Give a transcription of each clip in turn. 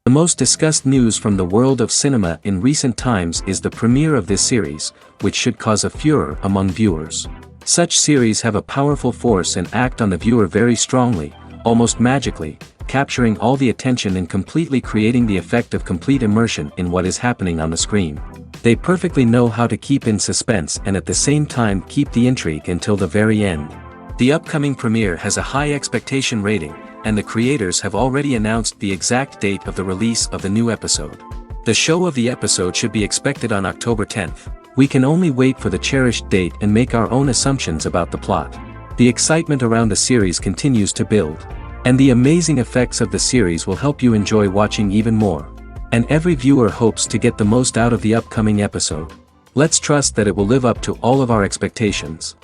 The most discussed news from the world of cinema in recent times is the premiere of this series, which should cause a furor among viewers. Such series have a powerful force and act on the viewer very strongly, almost magically, capturing all the attention and completely creating the effect of complete immersion in what is happening on the screen. They perfectly know how to keep in suspense and at the same time keep the intrigue until the very end. The upcoming premiere has a high expectation rating, and the creators have already announced the exact date of the release of the new episode. The show of the episode should be expected on October 10th. We can only wait for the cherished date and make our own assumptions about the plot. The excitement around the series continues to build. And the amazing effects of the series will help you enjoy watching even more. And every viewer hopes to get the most out of the upcoming episode. Let's trust that it will live up to all of our expectations.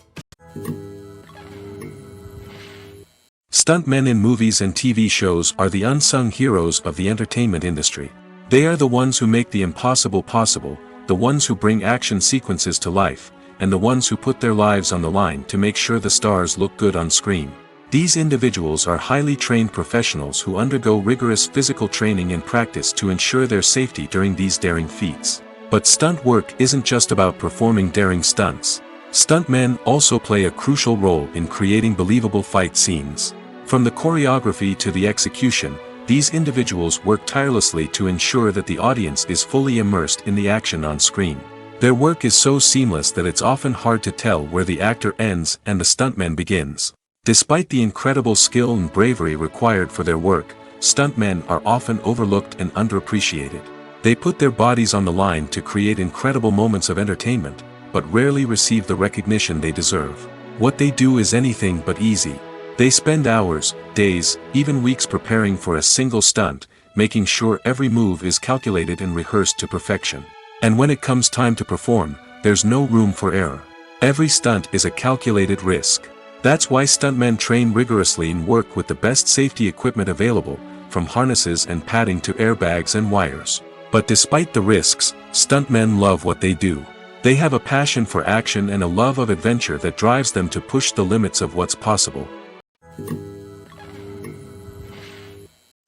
Stuntmen in movies and TV shows are the unsung heroes of the entertainment industry. They are the ones who make the impossible possible, the ones who bring action sequences to life, and the ones who put their lives on the line to make sure the stars look good on screen. These individuals are highly trained professionals who undergo rigorous physical training and practice to ensure their safety during these daring feats. But stunt work isn't just about performing daring stunts. Stuntmen also play a crucial role in creating believable fight scenes. From the choreography to the execution, these individuals work tirelessly to ensure that the audience is fully immersed in the action on screen. Their work is so seamless that it's often hard to tell where the actor ends and the stuntman begins. Despite the incredible skill and bravery required for their work, stuntmen are often overlooked and underappreciated. They put their bodies on the line to create incredible moments of entertainment, but rarely receive the recognition they deserve. What they do is anything but easy. They spend hours, days, even weeks preparing for a single stunt, making sure every move is calculated and rehearsed to perfection. And when it comes time to perform, there's no room for error. Every stunt is a calculated risk. That's why stuntmen train rigorously and work with the best safety equipment available, from harnesses and padding to airbags and wires. But despite the risks, stuntmen love what they do. They have a passion for action and a love of adventure that drives them to push the limits of what's possible.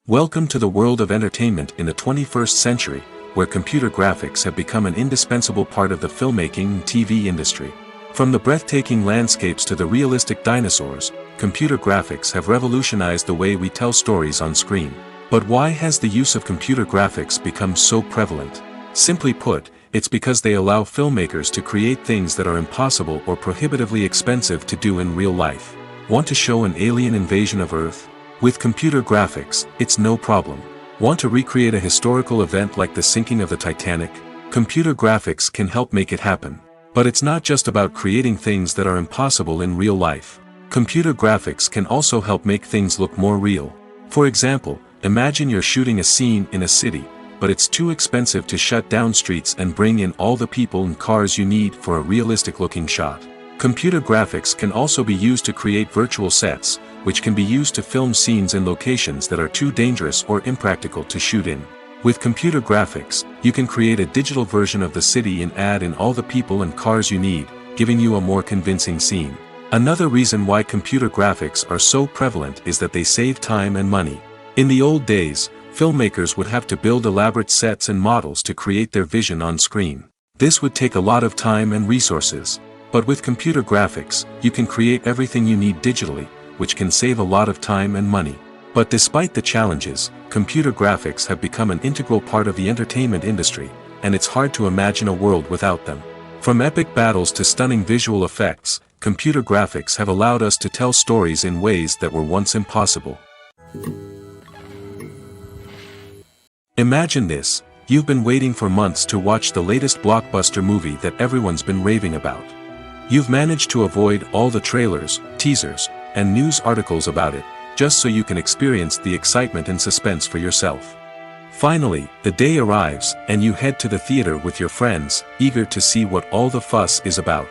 Welcome to the world of entertainment in the 21st century, where computer graphics have become an indispensable part of the filmmaking and TV industry. From the breathtaking landscapes to the realistic dinosaurs, computer graphics have revolutionized the way we tell stories on screen. But why has the use of computer graphics become so prevalent? Simply put, it's because they allow filmmakers to create things that are impossible or prohibitively expensive to do in real life. Want to show an alien invasion of Earth? With computer graphics, it's no problem. Want to recreate a historical event like the sinking of the Titanic? Computer graphics can help make it happen. But it's not just about creating things that are impossible in real life. Computer graphics can also help make things look more real. For example, imagine you're shooting a scene in a city, but it's too expensive to shut down streets and bring in all the people and cars you need for a realistic-looking shot. Computer graphics can also be used to create virtual sets, which can be used to film scenes in locations that are too dangerous or impractical to shoot in. With computer graphics, you can create a digital version of the city and add in all the people and cars you need, giving you a more convincing scene. Another reason why computer graphics are so prevalent is that they save time and money. In the old days, filmmakers would have to build elaborate sets and models to create their vision on screen. This would take a lot of time and resources. But with computer graphics, you can create everything you need digitally, which can save a lot of time and money. But despite the challenges, computer graphics have become an integral part of the entertainment industry, and it's hard to imagine a world without them. From epic battles to stunning visual effects, computer graphics have allowed us to tell stories in ways that were once impossible. Imagine this: you've been waiting for months to watch the latest blockbuster movie that everyone's been raving about. You've managed to avoid all the trailers, teasers, and news articles about it, just so you can experience the excitement and suspense for yourself. Finally, the day arrives, and you head to the theater with your friends, eager to see what all the fuss is about.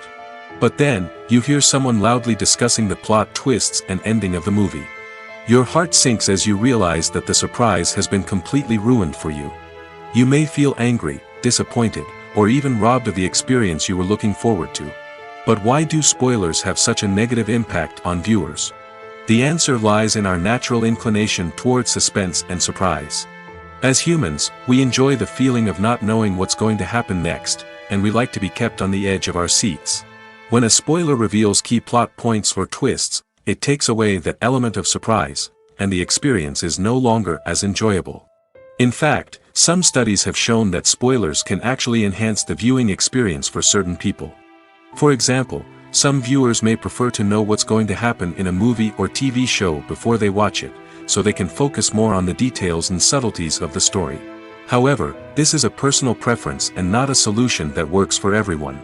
But then, you hear someone loudly discussing the plot twists and ending of the movie. Your heart sinks as you realize that the surprise has been completely ruined for you. You may feel angry, disappointed, or even robbed of the experience you were looking forward to. But why do spoilers have such a negative impact on viewers? The answer lies in our natural inclination towards suspense and surprise. As humans, we enjoy the feeling of not knowing what's going to happen next, and we like to be kept on the edge of our seats. When a spoiler reveals key plot points or twists, it takes away that element of surprise, and the experience is no longer as enjoyable. In fact, some studies have shown that spoilers can actually enhance the viewing experience for certain people. For example, some viewers may prefer to know what's going to happen in a movie or TV show before they watch it, so they can focus more on the details and subtleties of the story. However, this is a personal preference and not a solution that works for everyone.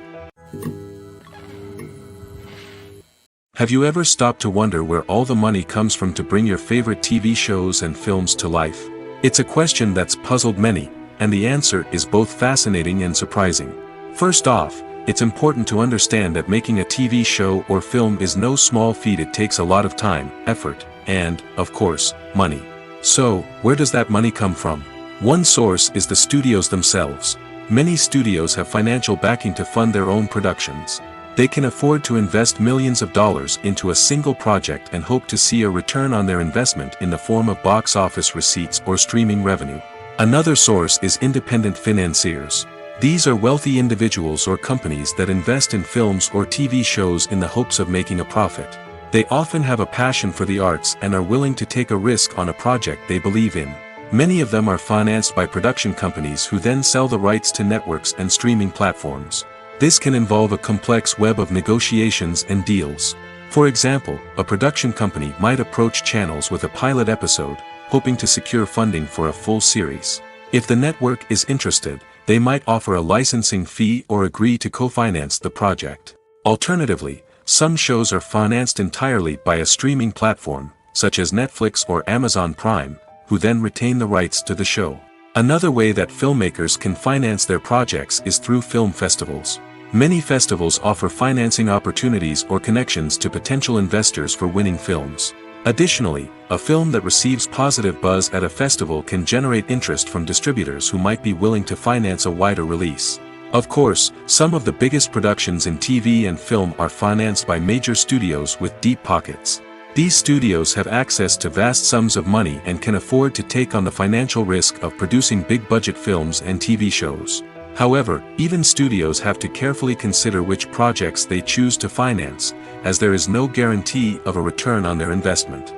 Have you ever stopped to wonder where all the money comes from to bring your favorite TV shows and films to life? It's a question that's puzzled many, and the answer is both fascinating and surprising. First off, it's important to understand that making a TV show or film is no small feat. It takes a lot of time, effort, and, of course, money. So, where does that money come from? One source is the studios themselves. Many studios have financial backing to fund their own productions. They can afford to invest millions of dollars into a single project and hope to see a return on their investment in the form of box office receipts or streaming revenue. Another source is independent financiers. These are wealthy individuals or companies that invest in films or TV shows in the hopes of making a profit. They often have a passion for the arts and are willing to take a risk on a project they believe in. Many of them are financed by production companies who then sell the rights to networks and streaming platforms. This can involve a complex web of negotiations and deals. For example, a production company might approach channels with a pilot episode, hoping to secure funding for a full series. If the network is interested, they might offer a licensing fee or agree to co-finance the project. Alternatively, some shows are financed entirely by a streaming platform, such as Netflix or Amazon Prime, who then retain the rights to the show. Another way that filmmakers can finance their projects is through film festivals. Many festivals offer financing opportunities or connections to potential investors for winning films. Additionally, a film that receives positive buzz at a festival can generate interest from distributors who might be willing to finance a wider release. Of course, some of the biggest productions in TV and film are financed by major studios with deep pockets. These studios have access to vast sums of money and can afford to take on the financial risk of producing big-budget films and TV shows. However, even studios have to carefully consider which projects they choose to finance, as there is no guarantee of a return on their investment.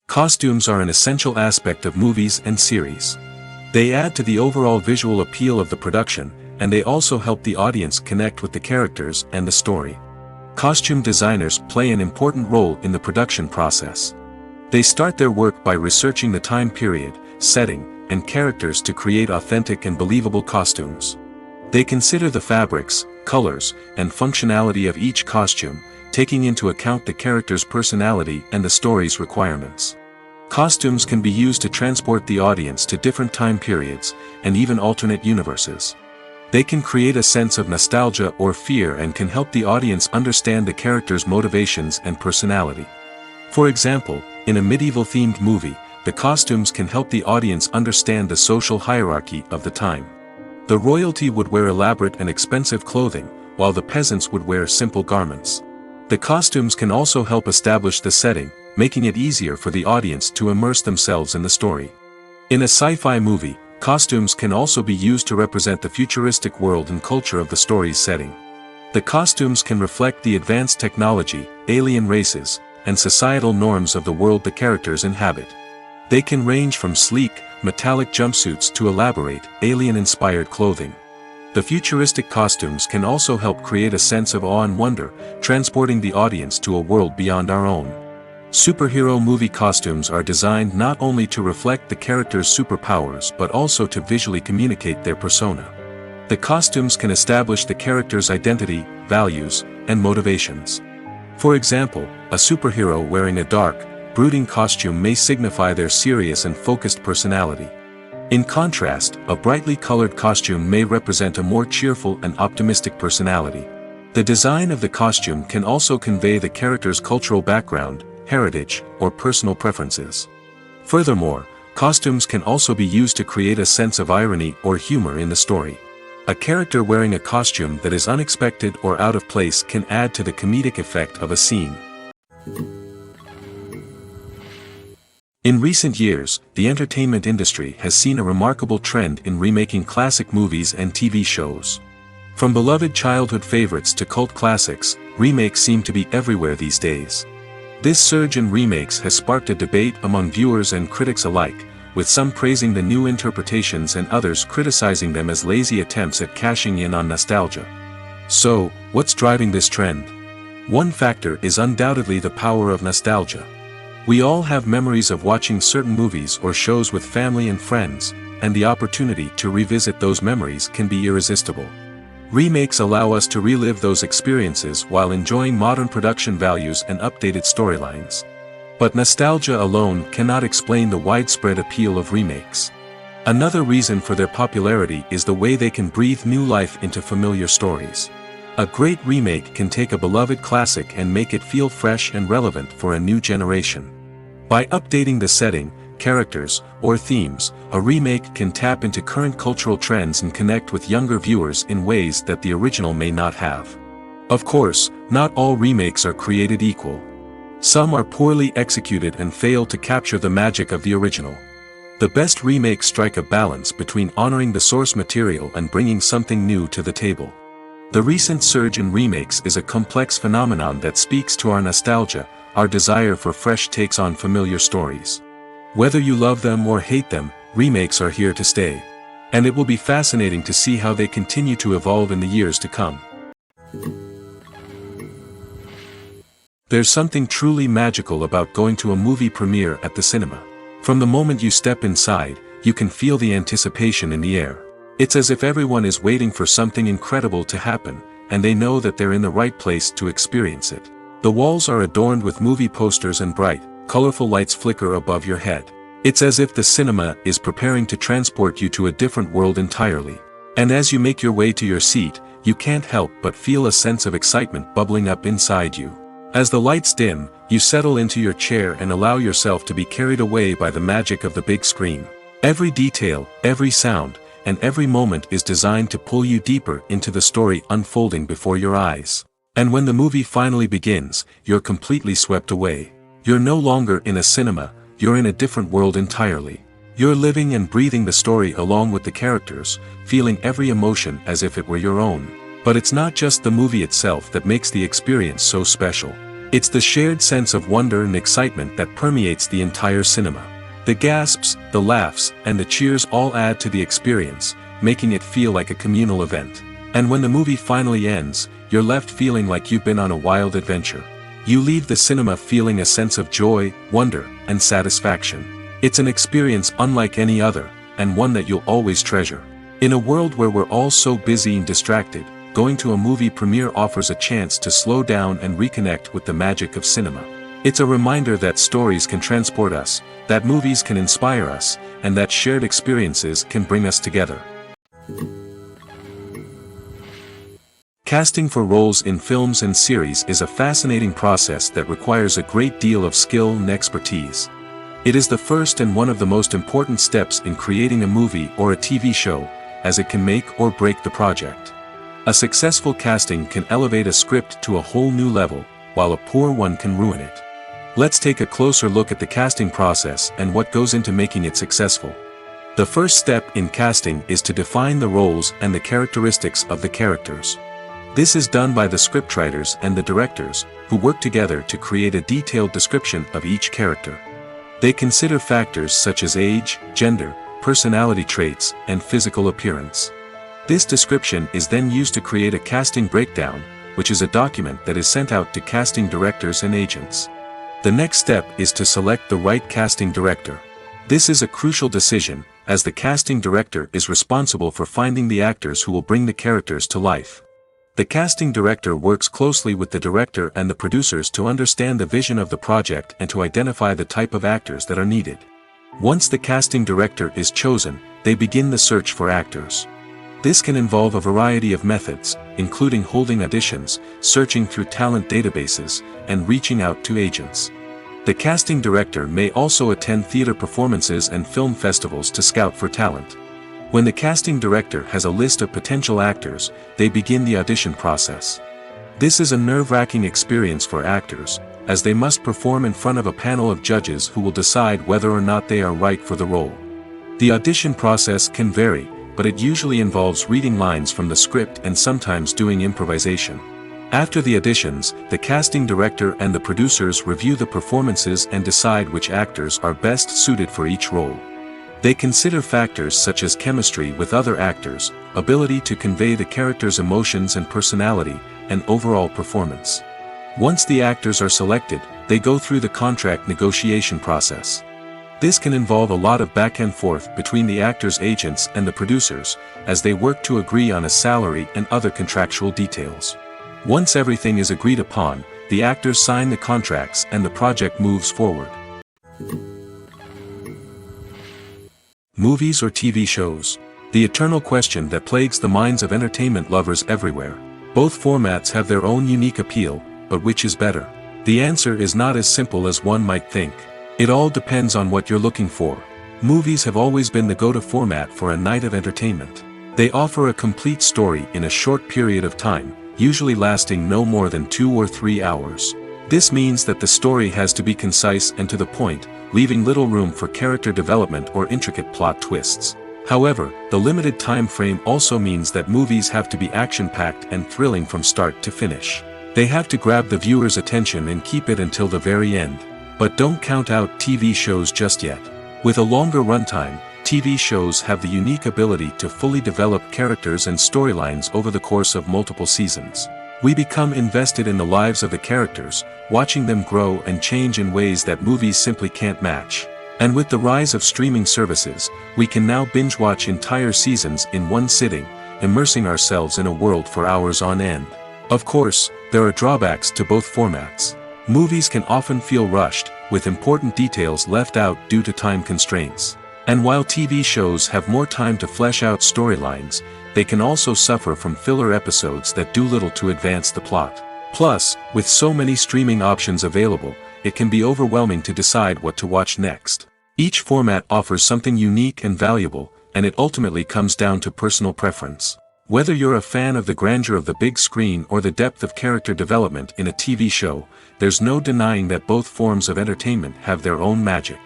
Costumes are an essential aspect of movies and series. They add to the overall visual appeal of the production, and they also help the audience connect with the characters and the story. Costume designers play an important role in the production process. They start their work by researching the time period, setting, and characters to create authentic and believable costumes. They consider the fabrics, colors, and functionality of each costume, taking into account the character's personality and the story's requirements. Costumes can be used to transport the audience to different time periods, and even alternate universes. They can create a sense of nostalgia or fear and can help the audience understand the character's motivations and personality. For example, in a medieval-themed movie, the costumes can help the audience understand the social hierarchy of the time. The royalty would wear elaborate and expensive clothing, while the peasants would wear simple garments. The costumes can also help establish the setting, making it easier for the audience to immerse themselves in the story. In a sci-fi movie, costumes can also be used to represent the futuristic world and culture of the story's setting. The costumes can reflect the advanced technology, alien races, and societal norms of the world the characters inhabit. They can range from sleek, metallic jumpsuits to elaborate, alien-inspired clothing. The futuristic costumes can also help create a sense of awe and wonder, transporting the audience to a world beyond our own. Superhero movie costumes are designed not only to reflect the character's superpowers but also to visually communicate their persona. The costumes can establish the character's identity, values, and motivations. For example, a superhero wearing a dark, brooding costume may signify their serious and focused personality. In contrast, a brightly colored costume may represent a more cheerful and optimistic personality. The design of the costume can also convey the character's cultural background, heritage, or personal preferences. Furthermore, costumes can also be used to create a sense of irony or humor in the story. A character wearing a costume that is unexpected or out of place can add to the comedic effect of a scene. In recent years, the entertainment industry has seen a remarkable trend in remaking classic movies and TV shows. From beloved childhood favorites to cult classics, remakes seem to be everywhere these days. This surge in remakes has sparked a debate among viewers and critics alike, with some praising the new interpretations and others criticizing them as lazy attempts at cashing in on nostalgia. So, what's driving this trend? One factor is undoubtedly the power of nostalgia. We all have memories of watching certain movies or shows with family and friends, and the opportunity to revisit those memories can be irresistible. Remakes allow us to relive those experiences while enjoying modern production values and updated storylines. But nostalgia alone cannot explain the widespread appeal of remakes. Another reason for their popularity is the way they can breathe new life into familiar stories. A great remake can take a beloved classic and make it feel fresh and relevant for a new generation. By updating the setting, characters, or themes, a remake can tap into current cultural trends and connect with younger viewers in ways that the original may not have. Of course, not all remakes are created equal. Some are poorly executed and fail to capture the magic of the original. The best remakes strike a balance between honoring the source material and bringing something new to the table. The recent surge in remakes is a complex phenomenon that speaks to our nostalgia, our desire for fresh takes on familiar stories. Whether you love them or hate them, remakes are here to stay. And it will be fascinating to see how they continue to evolve in the years to come. There's something truly magical about going to a movie premiere at the cinema. From the moment you step inside, you can feel the anticipation in the air. It's as if everyone is waiting for something incredible to happen, and they know that they're in the right place to experience it. The walls are adorned with movie posters and bright, colorful lights flicker above your head. It's as if the cinema is preparing to transport you to a different world entirely. And as you make your way to your seat, you can't help but feel a sense of excitement bubbling up inside you. As the lights dim, you settle into your chair and allow yourself to be carried away by the magic of the big screen. Every detail, every sound, and every moment is designed to pull you deeper into the story unfolding before your eyes. And when the movie finally begins, you're completely swept away. You're no longer in a cinema, you're in a different world entirely. You're living and breathing the story along with the characters, feeling every emotion as if it were your own. But it's not just the movie itself that makes the experience so special. It's the shared sense of wonder and excitement that permeates the entire cinema. The gasps, the laughs, and the cheers all add to the experience, making it feel like a communal event. And when the movie finally ends, you're left feeling like you've been on a wild adventure. You leave the cinema feeling a sense of joy, wonder, and satisfaction. It's an experience unlike any other, and one that you'll always treasure. In a world where we're all so busy and distracted, going to a movie premiere offers a chance to slow down and reconnect with the magic of cinema. It's a reminder that stories can transport us, that movies can inspire us, and that shared experiences can bring us together. Casting for roles in films and series is a fascinating process that requires a great deal of skill and expertise. It is the first and one of the most important steps in creating a movie or a TV show, as it can make or break the project. A successful casting can elevate a script to a whole new level, while a poor one can ruin it. Let's take a closer look at the casting process and what goes into making it successful. The first step in casting is to define the roles and the characteristics of the characters. This is done by the scriptwriters and the directors, who work together to create a detailed description of each character. They consider factors such as age, gender, personality traits, and physical appearance. This description is then used to create a casting breakdown, which is a document that is sent out to casting directors and agents. The next step is to select the right casting director. This is a crucial decision, as the casting director is responsible for finding the actors who will bring the characters to life. The casting director works closely with the director and the producers to understand the vision of the project and to identify the type of actors that are needed. Once the casting director is chosen, they begin the search for actors. This can involve a variety of methods, including holding auditions, searching through talent databases, and reaching out to agents. The casting director may also attend theater performances and film festivals to scout for talent. When the casting director has a list of potential actors, they begin the audition process. This is a nerve-wracking experience for actors, as they must perform in front of a panel of judges who will decide whether or not they are right for the role. The audition process can vary, but it usually involves reading lines from the script and sometimes doing improvisation. After the auditions, the casting director and the producers review the performances and decide which actors are best suited for each role. They consider factors such as chemistry with other actors, ability to convey the character's emotions and personality, and overall performance. Once the actors are selected, they go through the contract negotiation process. This can involve a lot of back and forth between the actors' agents and the producers, as they work to agree on a salary and other contractual details. Once everything is agreed upon, the actors sign the contracts and the project moves forward. Movies or TV shows? The eternal question that plagues the minds of entertainment lovers everywhere. Both formats have their own unique appeal, but which is better? The answer is not as simple as one might think. It all depends on what you're looking for. Movies have always been the go-to format for a night of entertainment. They offer a complete story in a short period of time, usually lasting no more than 2 or 3 hours. This means that the story has to be concise and to the point, leaving little room for character development or intricate plot twists. However, the limited time frame also means that movies have to be action-packed and thrilling from start to finish. They have to grab the viewer's attention and keep it until the very end. But don't count out TV shows just yet. With a longer runtime, TV shows have the unique ability to fully develop characters and storylines over the course of multiple seasons. We become invested in the lives of the characters, watching them grow and change in ways that movies simply can't match. And with the rise of streaming services, we can now binge-watch entire seasons in one sitting, immersing ourselves in a world for hours on end. Of course, there are drawbacks to both formats. Movies can often feel rushed, with important details left out due to time constraints. And while TV shows have more time to flesh out storylines, they can also suffer from filler episodes that do little to advance the plot. Plus, with so many streaming options available, it can be overwhelming to decide what to watch next. Each format offers something unique and valuable, and it ultimately comes down to personal preference. Whether you're a fan of the grandeur of the big screen or the depth of character development in a TV show, there's no denying that both forms of entertainment have their own magic.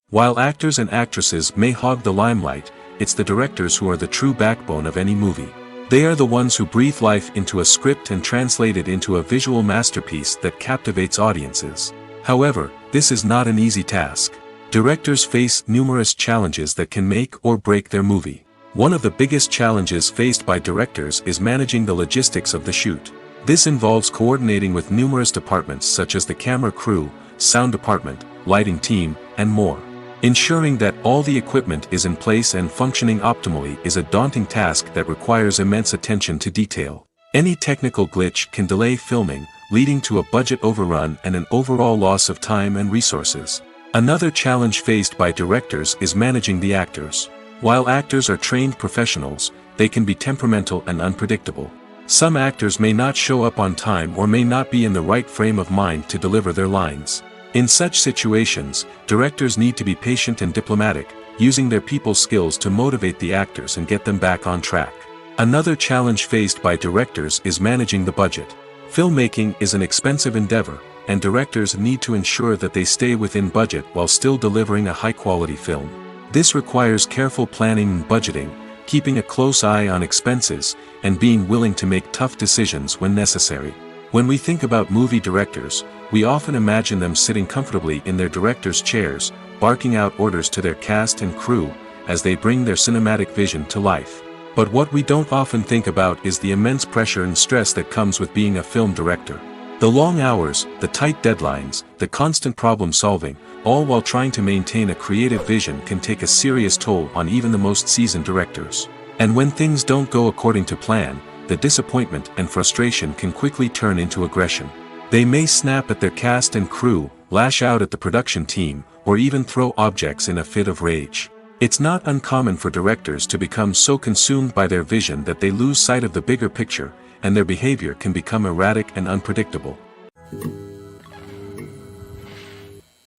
While actors and actresses may hog the limelight, it's the directors who are the true backbone of any movie. They are the ones who breathe life into a script and translate it into a visual masterpiece that captivates audiences. However, this is not an easy task. Directors face numerous challenges that can make or break their movie. One of the biggest challenges faced by directors is managing the logistics of the shoot. This involves coordinating with numerous departments such as the camera crew, sound department, lighting team, and more. Ensuring that all the equipment is in place and functioning optimally is a daunting task that requires immense attention to detail. Any technical glitch can delay filming, leading to a budget overrun and an overall loss of time and resources. Another challenge faced by directors is managing the actors. While actors are trained professionals, they can be temperamental and unpredictable. Some actors may not show up on time or may not be in the right frame of mind to deliver their lines. In such situations, directors need to be patient and diplomatic, using their people skills to motivate the actors and get them back on track. Another challenge faced by directors is managing the budget. Filmmaking is an expensive endeavor, and directors need to ensure that they stay within budget while still delivering a high-quality film. This requires careful planning and budgeting, keeping a close eye on expenses, and being willing to make tough decisions when necessary. When we think about movie directors, we often imagine them sitting comfortably in their director's chairs, barking out orders to their cast and crew, as they bring their cinematic vision to life. But what we don't often think about is the immense pressure and stress that comes with being a film director. The long hours, the tight deadlines, the constant problem solving, all while trying to maintain a creative vision can take a serious toll on even the most seasoned directors. And when things don't go according to plan, the disappointment and frustration can quickly turn into aggression. They may snap at their cast and crew, lash out at the production team, or even throw objects in a fit of rage. It's not uncommon for directors to become so consumed by their vision that they lose sight of the bigger picture, and their behavior can become erratic and unpredictable.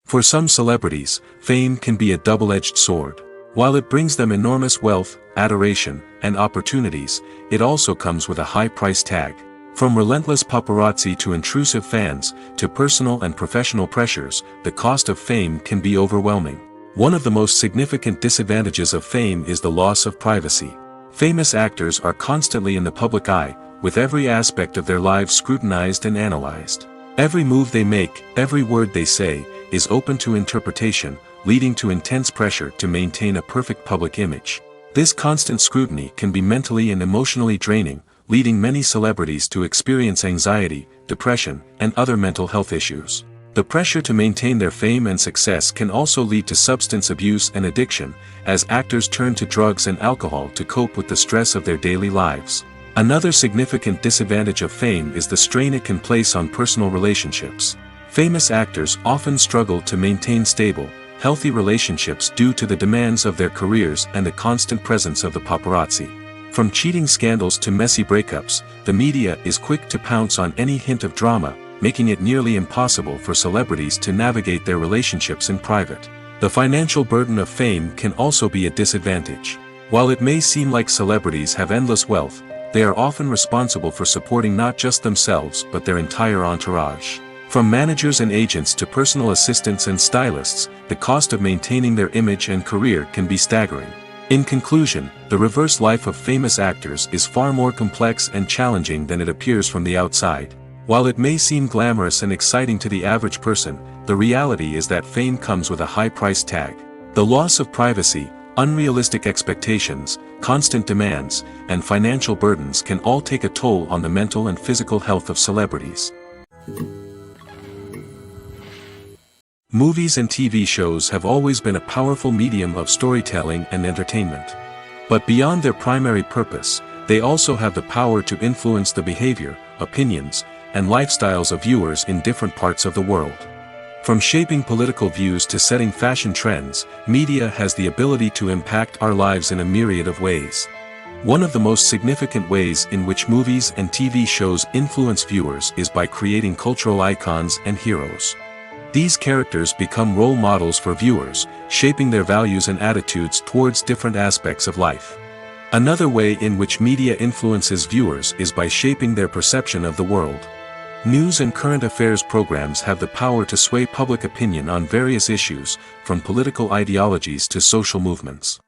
For some celebrities, fame can be a double-edged sword. While it brings them enormous wealth, adoration, and opportunities, it also comes with a high price tag. From relentless paparazzi to intrusive fans, to personal and professional pressures, the cost of fame can be overwhelming. One of the most significant disadvantages of fame is the loss of privacy. Famous actors are constantly in the public eye, with every aspect of their lives scrutinized and analyzed. Every move they make, every word they say, is open to interpretation, leading to intense pressure to maintain a perfect public image. This constant scrutiny can be mentally and emotionally draining, leading many celebrities to experience anxiety, depression, and other mental health issues. The pressure to maintain their fame and success can also lead to substance abuse and addiction, as actors turn to drugs and alcohol to cope with the stress of their daily lives. Another significant disadvantage of fame is the strain it can place on personal relationships. Famous actors often struggle to maintain stable, healthy relationships due to the demands of their careers and the constant presence of the paparazzi. From cheating scandals to messy breakups, the media is quick to pounce on any hint of drama, making it nearly impossible for celebrities to navigate their relationships in private. The financial burden of fame can also be a disadvantage. While it may seem like celebrities have endless wealth, they are often responsible for supporting not just themselves but their entire entourage. From managers and agents to personal assistants and stylists, the cost of maintaining their image and career can be staggering. In conclusion, the reverse life of famous actors is far more complex and challenging than it appears from the outside. While it may seem glamorous and exciting to the average person, the reality is that fame comes with a high price tag. The loss of privacy, unrealistic expectations, constant demands, and financial burdens can all take a toll on the mental and physical health of celebrities. Movies and TV shows have always been a powerful medium of storytelling and entertainment. But beyond their primary purpose, they also have the power to influence the behavior, opinions, and lifestyles of viewers in different parts of the world. From shaping political views to setting fashion trends, media has the ability to impact our lives in a myriad of ways. One of the most significant ways in which movies and TV shows influence viewers is by creating cultural icons and heroes. These characters become role models for viewers, shaping their values and attitudes towards different aspects of life. Another way in which media influences viewers is by shaping their perception of the world. News and current affairs programs have the power to sway public opinion on various issues, from political ideologies to social movements.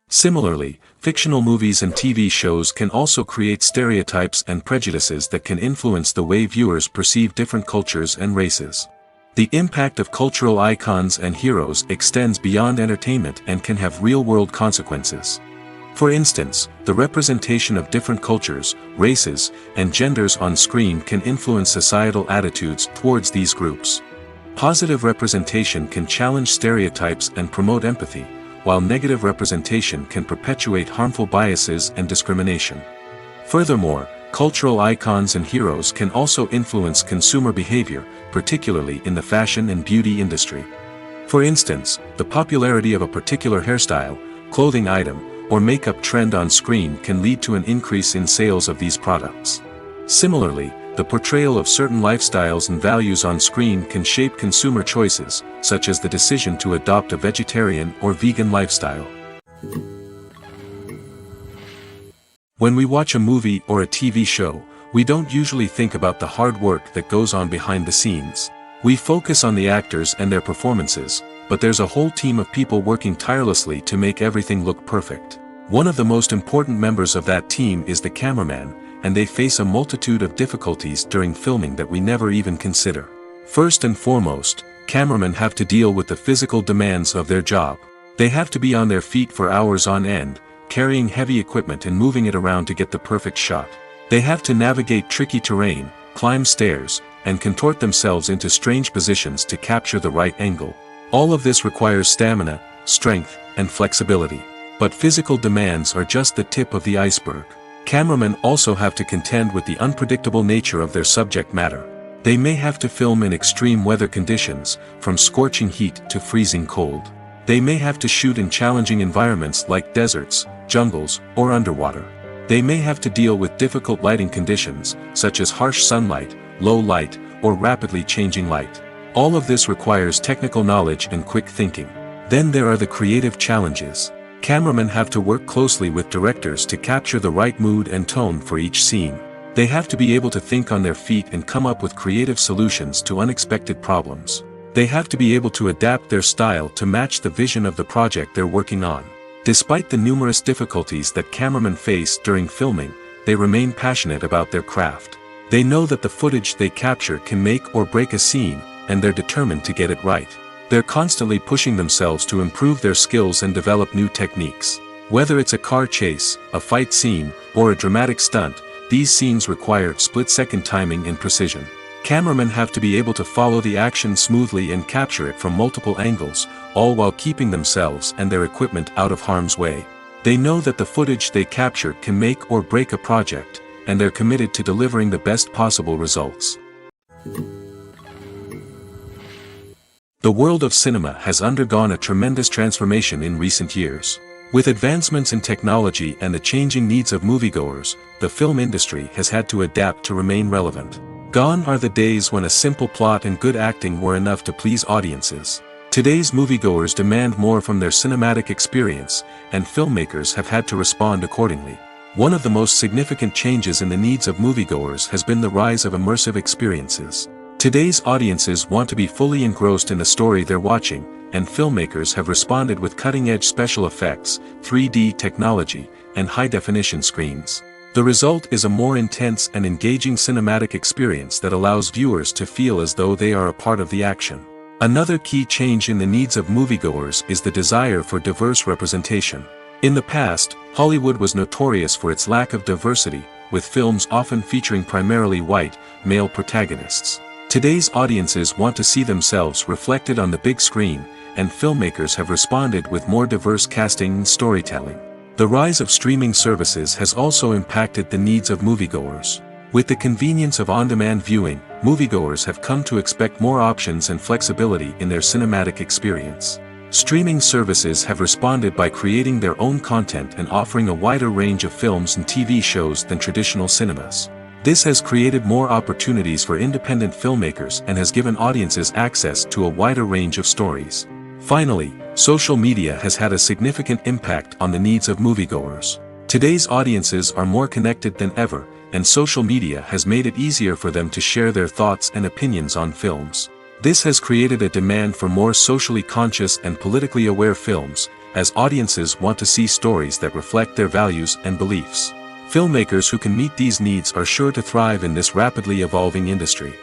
Similarly, fictional movies and TV shows can also create stereotypes and prejudices that can influence the way viewers perceive different cultures and races. The impact of cultural icons and heroes extends beyond entertainment and can have real-world consequences. For instance, the representation of different cultures, races, and genders on screen can influence societal attitudes towards these groups. Positive representation can challenge stereotypes and promote empathy, while negative representation can perpetuate harmful biases and discrimination. Furthermore, cultural icons and heroes can also influence consumer behavior, particularly in the fashion and beauty industry. For instance, the popularity of a particular hairstyle, clothing item, or makeup trend on screen can lead to an increase in sales of these products. Similarly, the portrayal of certain lifestyles and values on screen can shape consumer choices, such as the decision to adopt a vegetarian or vegan lifestyle. When we watch a movie or a TV show, we don't usually think about the hard work that goes on behind the scenes. We focus on the actors and their performances, but there's a whole team of people working tirelessly to make everything look perfect. One of the most important members of that team is the cameraman, and they face a multitude of difficulties during filming that we never even consider. First and foremost, cameramen have to deal with the physical demands of their job. They have to be on their feet for hours on end, carrying heavy equipment and moving it around to get the perfect shot. They have to navigate tricky terrain, climb stairs, and contort themselves into strange positions to capture the right angle. All of this requires stamina, strength, and flexibility. But physical demands are just the tip of the iceberg. Cameramen also have to contend with the unpredictable nature of their subject matter. They may have to film in extreme weather conditions, from scorching heat to freezing cold. They may have to shoot in challenging environments like deserts, jungles, or underwater. They may have to deal with difficult lighting conditions, such as harsh sunlight, low light, or rapidly changing light. All of this requires technical knowledge and quick thinking. Then there are the creative challenges. Cameramen have to work closely with directors to capture the right mood and tone for each scene. They have to be able to think on their feet and come up with creative solutions to unexpected problems. They have to be able to adapt their style to match the vision of the project they're working on. Despite the numerous difficulties that cameramen face during filming, they remain passionate about their craft. They know that the footage they capture can make or break a scene, and they're determined to get it right. They're constantly pushing themselves to improve their skills and develop new techniques. Whether it's a car chase, a fight scene, or a dramatic stunt, these scenes require split-second timing and precision. Cameramen have to be able to follow the action smoothly and capture it from multiple angles, all while keeping themselves and their equipment out of harm's way. They know that the footage they capture can make or break a project, and they're committed to delivering the best possible results. The world of cinema has undergone a tremendous transformation in recent years. With advancements in technology and the changing needs of moviegoers, the film industry has had to adapt to remain relevant. Gone are the days when a simple plot and good acting were enough to please audiences. Today's moviegoers demand more from their cinematic experience, and filmmakers have had to respond accordingly. One of the most significant changes in the needs of moviegoers has been the rise of immersive experiences. Today's audiences want to be fully engrossed in the story they're watching, and filmmakers have responded with cutting-edge special effects, 3D technology, and high-definition screens. The result is a more intense and engaging cinematic experience that allows viewers to feel as though they are a part of the action. Another key change in the needs of moviegoers is the desire for diverse representation. In the past, Hollywood was notorious for its lack of diversity, with films often featuring primarily white, male protagonists. Today's audiences want to see themselves reflected on the big screen, and filmmakers have responded with more diverse casting and storytelling. The rise of streaming services has also impacted the needs of moviegoers. With the convenience of on-demand viewing, moviegoers have come to expect more options and flexibility in their cinematic experience. Streaming services have responded by creating their own content and offering a wider range of films and TV shows than traditional cinemas. This has created more opportunities for independent filmmakers and has given audiences access to a wider range of stories. Finally, social media has had a significant impact on the needs of moviegoers. Today's audiences are more connected than ever, and social media has made it easier for them to share their thoughts and opinions on films. This has created a demand for more socially conscious and politically aware films, as audiences want to see stories that reflect their values and beliefs. Filmmakers who can meet these needs are sure to thrive in this rapidly evolving industry.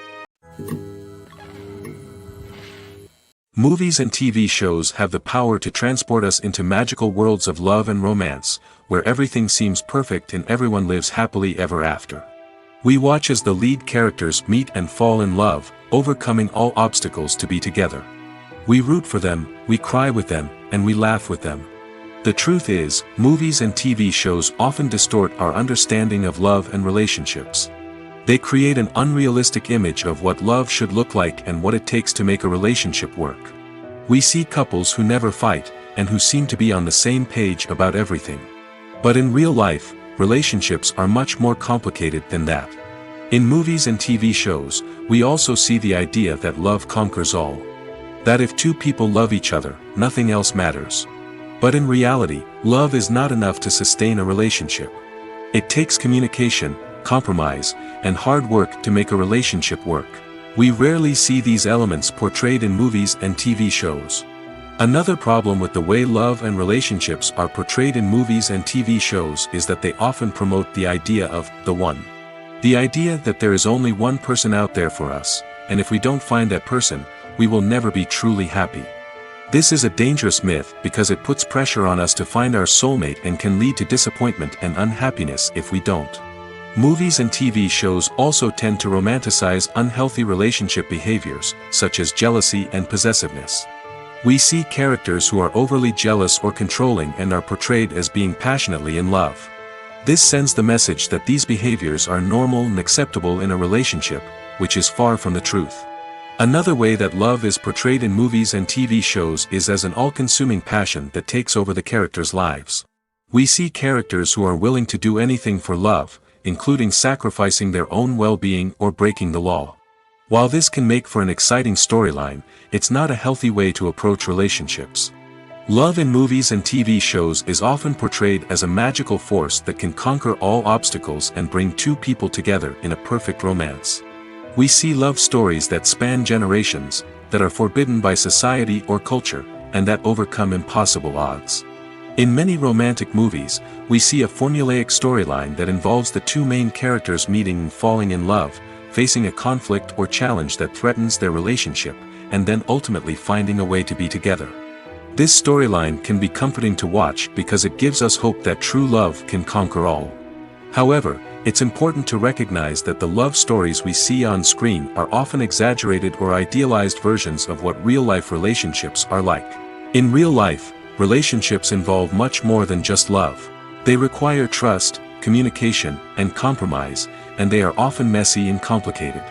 Movies and TV shows have the power to transport us into magical worlds of love and romance, where everything seems perfect and everyone lives happily ever after. We watch as the lead characters meet and fall in love, overcoming all obstacles to be together. We root for them, we cry with them, and we laugh with them. The truth is, movies and TV shows often distort our understanding of love and relationships. They create an unrealistic image of what love should look like and what it takes to make a relationship work. We see couples who never fight, and who seem to be on the same page about everything. But in real life, relationships are much more complicated than that. In movies and TV shows, we also see the idea that love conquers all. That if two people love each other, nothing else matters. But in reality, love is not enough to sustain a relationship. It takes communication, compromise, and hard work to make a relationship work. We rarely see these elements portrayed in movies and TV shows. Another problem with the way love and relationships are portrayed in movies and TV shows is that they often promote the idea of the one. The idea that there is only one person out there for us, and if we don't find that person, we will never be truly happy. This is a dangerous myth because it puts pressure on us to find our soulmate and can lead to disappointment and unhappiness if we don't. Movies and TV shows also tend to romanticize unhealthy relationship behaviors, such as jealousy and possessiveness. We see characters who are overly jealous or controlling and are portrayed as being passionately in love. This sends the message that these behaviors are normal and acceptable in a relationship, which is far from the truth. Another way that love is portrayed in movies and TV shows is as an all-consuming passion that takes over the characters' lives. We see characters who are willing to do anything for love, including sacrificing their own well-being or breaking the law. While this can make for an exciting storyline, it's not a healthy way to approach relationships. Love in movies and TV shows is often portrayed as a magical force that can conquer all obstacles and bring two people together in a perfect romance. We see love stories that span generations, that are forbidden by society or culture, and that overcome impossible odds. In many romantic movies, we see a formulaic storyline that involves the two main characters meeting and falling in love, facing a conflict or challenge that threatens their relationship, and then ultimately finding a way to be together. This storyline can be comforting to watch because it gives us hope that true love can conquer all. However, it's important to recognize that the love stories we see on screen are often exaggerated or idealized versions of what real-life relationships are like. In real life, relationships involve much more than just love. They require trust, communication, and compromise, and they are often messy and complicated.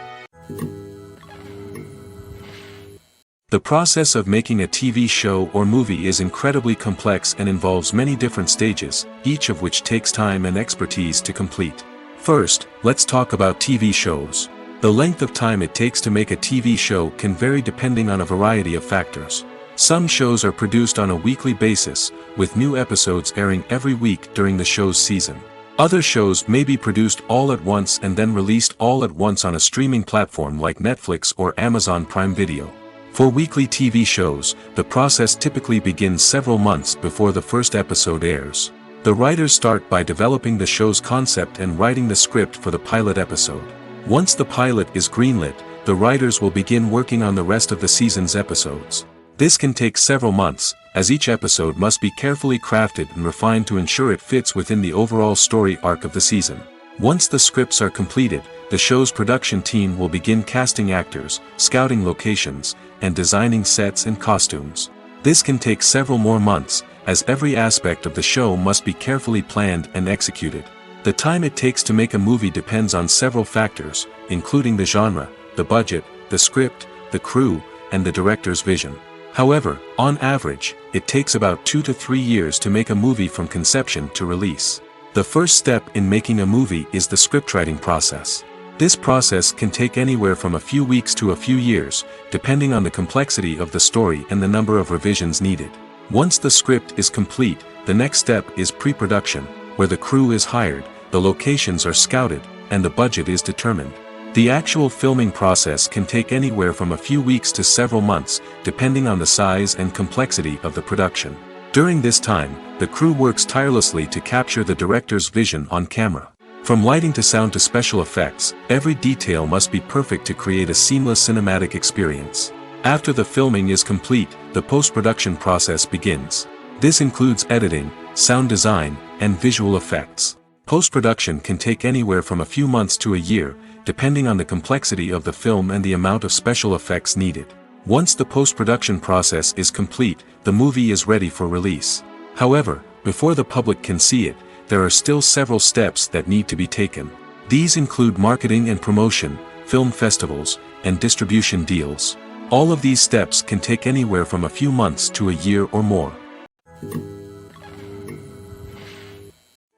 The process of making a TV show or movie is incredibly complex and involves many different stages, each of which takes time and expertise to complete. First, let's talk about TV shows. The length of time it takes to make a TV show can vary depending on a variety of factors. Some shows are produced on a weekly basis, with new episodes airing every week during the show's season. Other shows may be produced all at once and then released all at once on a streaming platform like Netflix or Amazon Prime Video. For weekly TV shows, the process typically begins several months before the first episode airs. The writers start by developing the show's concept and writing the script for the pilot episode. Once the pilot is greenlit, the writers will begin working on the rest of the season's episodes. This can take several months, as each episode must be carefully crafted and refined to ensure it fits within the overall story arc of the season. Once the scripts are completed, the show's production team will begin casting actors, scouting locations, and designing sets and costumes. This can take several more months, as every aspect of the show must be carefully planned and executed. The time it takes to make a movie depends on several factors, including the genre, the budget, the script, the crew, and the director's vision. However, on average, it takes about 2 to 3 years to make a movie from conception to release. The first step in making a movie is the scriptwriting process. This process can take anywhere from a few weeks to a few years, depending on the complexity of the story and the number of revisions needed. Once the script is complete, the next step is pre-production, where the crew is hired, the locations are scouted, and the budget is determined. The actual filming process can take anywhere from a few weeks to several months, depending on the size and complexity of the production. During this time, the crew works tirelessly to capture the director's vision on camera. From lighting to sound to special effects, every detail must be perfect to create a seamless cinematic experience. After the filming is complete, the post-production process begins. This includes editing, sound design, and visual effects. Post-production can take anywhere from a few months to a year, depending on the complexity of the film and the amount of special effects needed. Once the post-production process is complete, the movie is ready for release. However, before the public can see it, there are still several steps that need to be taken. These include marketing and promotion, film festivals, and distribution deals. All of these steps can take anywhere from a few months to a year or more.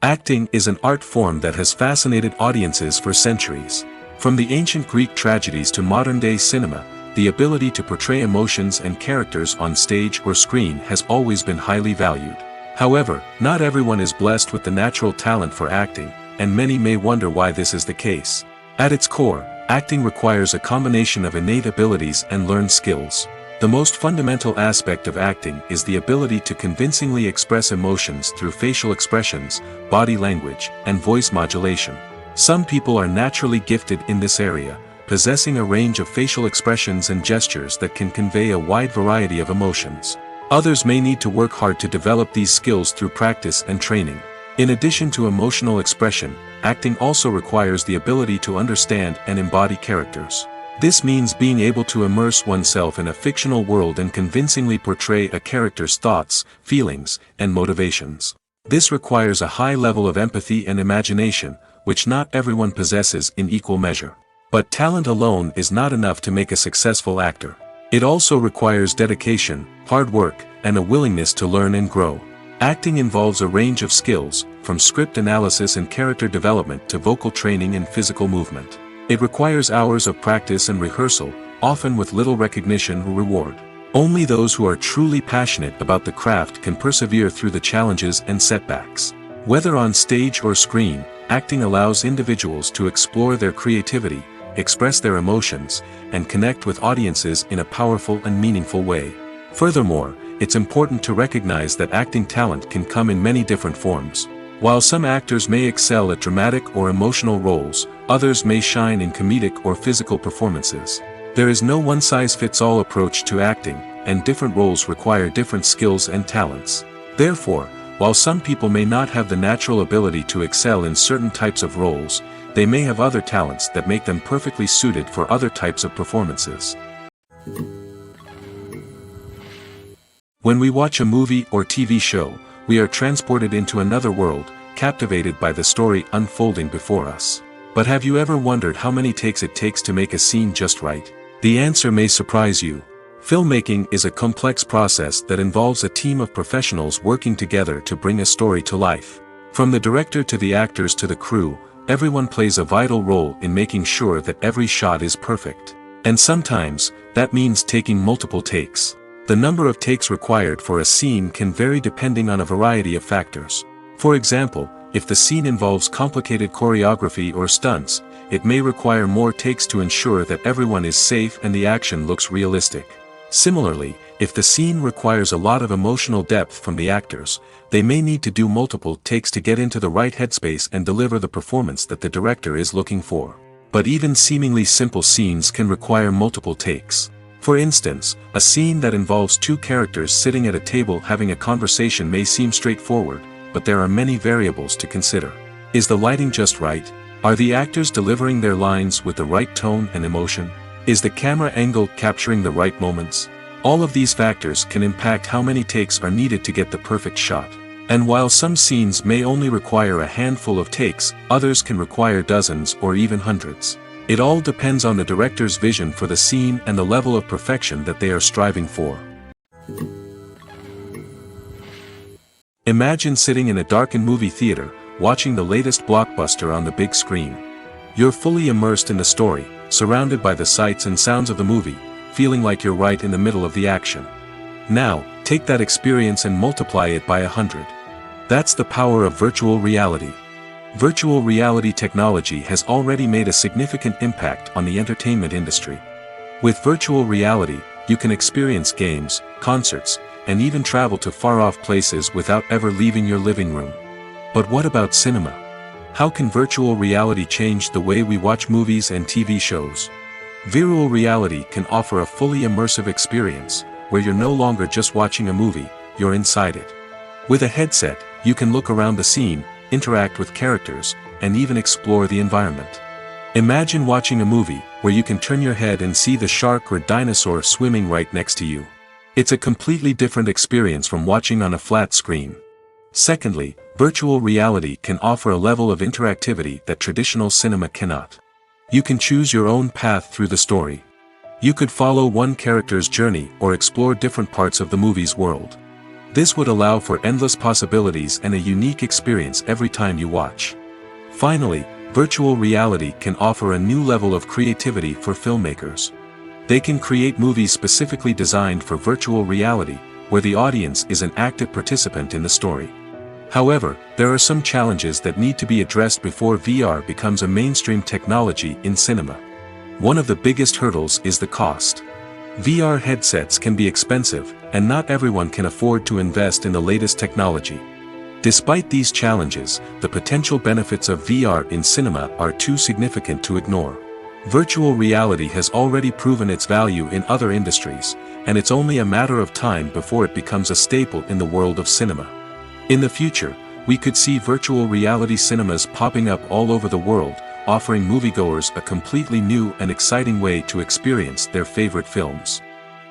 Acting is an art form that has fascinated audiences for centuries. From the ancient Greek tragedies to modern-day cinema, the ability to portray emotions and characters on stage or screen has always been highly valued. However, not everyone is blessed with the natural talent for acting, and many may wonder why this is the case. At its core, acting requires a combination of innate abilities and learned skills. The The most fundamental aspect of acting is the ability to convincingly express emotions through facial expressions, body language, and voice modulation. Some people are naturally gifted in this area, possessing a range of facial expressions and gestures that can convey a wide variety of emotions. Others may need to work hard to develop these skills through practice and training. In addition to emotional expression, acting also requires the ability to understand and embody characters. This means being able to immerse oneself in a fictional world and convincingly portray a character's thoughts, feelings, and motivations. This requires a high level of empathy and imagination, which not everyone possesses in equal measure. But talent alone is not enough to make a successful actor. It also requires dedication, hard work, and a willingness to learn and grow. Acting involves a range of skills, from script analysis and character development to vocal training and physical movement. It requires hours of practice and rehearsal, often with little recognition or reward. Only those who are truly passionate about the craft can persevere through the challenges and setbacks. Whether on stage or screen, acting allows individuals to explore their creativity, express their emotions, and connect with audiences in a powerful and meaningful way. Furthermore, it's important to recognize that acting talent can come in many different forms. While some actors may excel at dramatic or emotional roles, others may shine in comedic or physical performances. There is no one-size-fits-all approach to acting, and different roles require different skills and talents. Therefore, while some people may not have the natural ability to excel in certain types of roles, they may have other talents that make them perfectly suited for other types of performances. When we watch a movie or TV show, we are transported into another world, captivated by the story unfolding before us. But have you ever wondered how many takes it takes to make a scene just right? The answer may surprise you. Filmmaking is a complex process that involves a team of professionals working together to bring a story to life. From the director to the actors to the crew, everyone plays a vital role in making sure that every shot is perfect. And sometimes, that means taking multiple takes. The number of takes required for a scene can vary depending on a variety of factors. For example, if the scene involves complicated choreography or stunts, it may require more takes to ensure that everyone is safe and the action looks realistic. Similarly, if the scene requires a lot of emotional depth from the actors, they may need to do multiple takes to get into the right headspace and deliver the performance that the director is looking for. But even seemingly simple scenes can require multiple takes. For instance, a scene that involves two characters sitting at a table having a conversation may seem straightforward, but there are many variables to consider. Is the lighting just right? Are the actors delivering their lines with the right tone and emotion? Is the camera angle capturing the right moments? All of these factors can impact how many takes are needed to get the perfect shot. And while some scenes may only require a handful of takes, others can require dozens or even hundreds. It all depends on the director's vision for the scene and the level of perfection that they are striving for. Imagine sitting in a darkened movie theater, watching the latest blockbuster on the big screen. You're fully immersed in the story, surrounded by the sights and sounds of the movie, feeling like you're right in the middle of the action. Now, take that experience and multiply it by 100. That's the power of virtual reality. Virtual reality technology has already made a significant impact on the entertainment industry. With virtual reality, you can experience games, concerts, and even travel to far-off places without ever leaving your living room. But what about cinema? How can virtual reality change the way we watch movies and TV shows? Virtual reality can offer a fully immersive experience, where you're no longer just watching a movie, you're inside it. With a headset, you can look around the scene, interact with characters, and even explore the environment. Imagine watching a movie where you can turn your head and see the shark or dinosaur swimming right next to you. It's a completely different experience from watching on a flat screen. Secondly, virtual reality can offer a level of interactivity that traditional cinema cannot. You can choose your own path through the story. You could follow one character's journey or explore different parts of the movie's world. This would allow for endless possibilities and a unique experience every time you watch. Finally, virtual reality can offer a new level of creativity for filmmakers. They can create movies specifically designed for virtual reality, where the audience is an active participant in the story. However, there are some challenges that need to be addressed before VR becomes a mainstream technology in cinema. One of the biggest hurdles is the cost. VR headsets can be expensive, and not everyone can afford to invest in the latest technology. Despite these challenges, the potential benefits of VR in cinema are too significant to ignore. Virtual reality has already proven its value in other industries, and it's only a matter of time before it becomes a staple in the world of cinema. In the future, we could see virtual reality cinemas popping up all over the world, offering moviegoers a completely new and exciting way to experience their favorite films.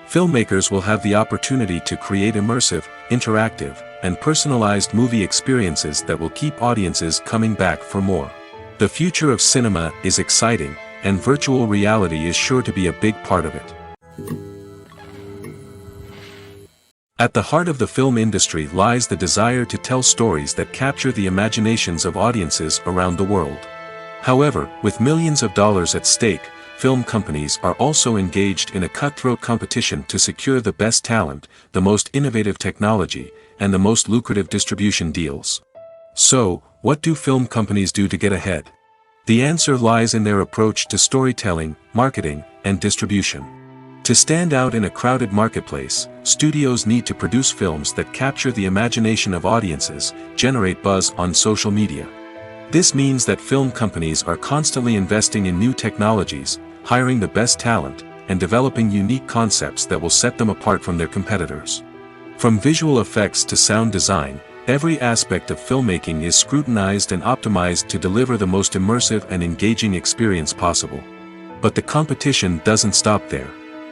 Filmmakers will have the opportunity to create immersive, interactive, and personalized movie experiences that will keep audiences coming back for more. The future of cinema is exciting, and virtual reality is sure to be a big part of it. At the heart of the film industry lies the desire to tell stories that capture the imaginations of audiences around the world. However, with millions of dollars at stake, film companies are also engaged in a cutthroat competition to secure the best talent, the most innovative technology, and the most lucrative distribution deals. So, what do film companies do to get ahead? The answer lies in their approach to storytelling, marketing, and distribution. To stand out in a crowded marketplace, studios need to produce films that capture the imagination of audiences, generate buzz on social media. This means that film companies are constantly investing in new technologies, hiring the best talent, and developing unique concepts that will set them apart from their competitors. From visual effects to sound design, every aspect of filmmaking is scrutinized and optimized to deliver the most immersive and engaging experience possible. But the competition doesn't stop there.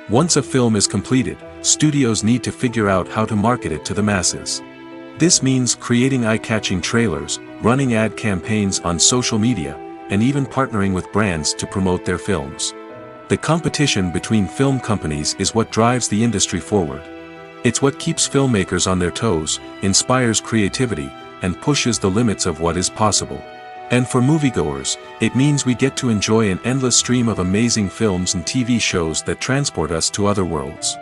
Once a film is completed, studios need to figure out how to market it to the masses. This means creating eye-catching trailers, running ad campaigns on social media, and even partnering with brands to promote their films. The competition between film companies is what drives the industry forward. It's what keeps filmmakers on their toes, inspires creativity, and pushes the limits of what is possible. And for moviegoers, it means we get to enjoy an endless stream of amazing films and TV shows that transport us to other worlds.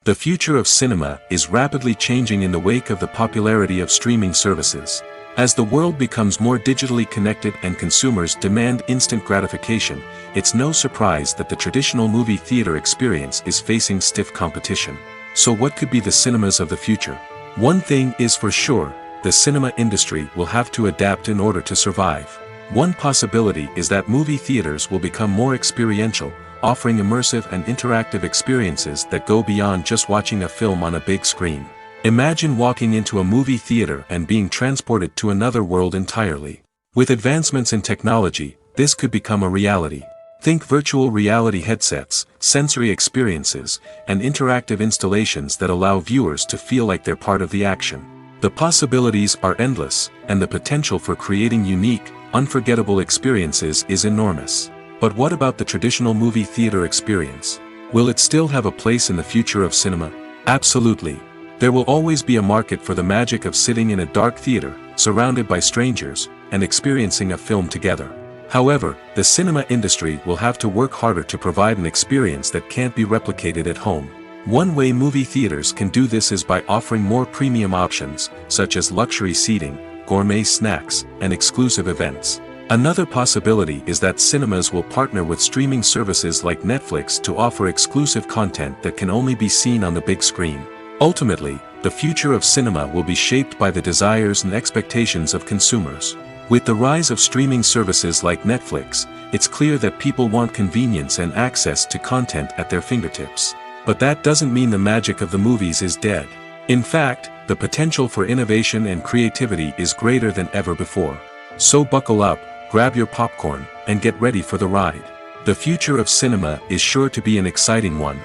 The future of cinema is rapidly changing in the wake of the popularity of streaming services. As the world becomes more digitally connected and consumers demand instant gratification, it's no surprise that the traditional movie theater experience is facing stiff competition. So what could be the cinemas of the future? One thing is for sure, the cinema industry will have to adapt in order to survive. One possibility is that movie theaters will become more experiential, offering immersive and interactive experiences that go beyond just watching a film on a big screen. Imagine walking into a movie theater and being transported to another world entirely. With advancements in technology, this could become a reality. Think virtual reality headsets, sensory experiences, and interactive installations that allow viewers to feel like they're part of the action. The possibilities are endless, and the potential for creating unique, unforgettable experiences is enormous. But what about the traditional movie theater experience? Will it still have a place in the future of cinema? Absolutely. There will always be a market for the magic of sitting in a dark theater, surrounded by strangers, and experiencing a film together. However, the cinema industry will have to work harder to provide an experience that can't be replicated at home. One way movie theaters can do this is by offering more premium options, such as luxury seating, gourmet snacks, and exclusive events. Another possibility is that cinemas will partner with streaming services like Netflix to offer exclusive content that can only be seen on the big screen. Ultimately, the future of cinema will be shaped by the desires and expectations of consumers. With the rise of streaming services like Netflix, it's clear that people want convenience and access to content at their fingertips. But that doesn't mean the magic of the movies is dead. In fact, the potential for innovation and creativity is greater than ever before. So buckle up, grab your popcorn, and get ready for the ride. The future of cinema is sure to be an exciting one.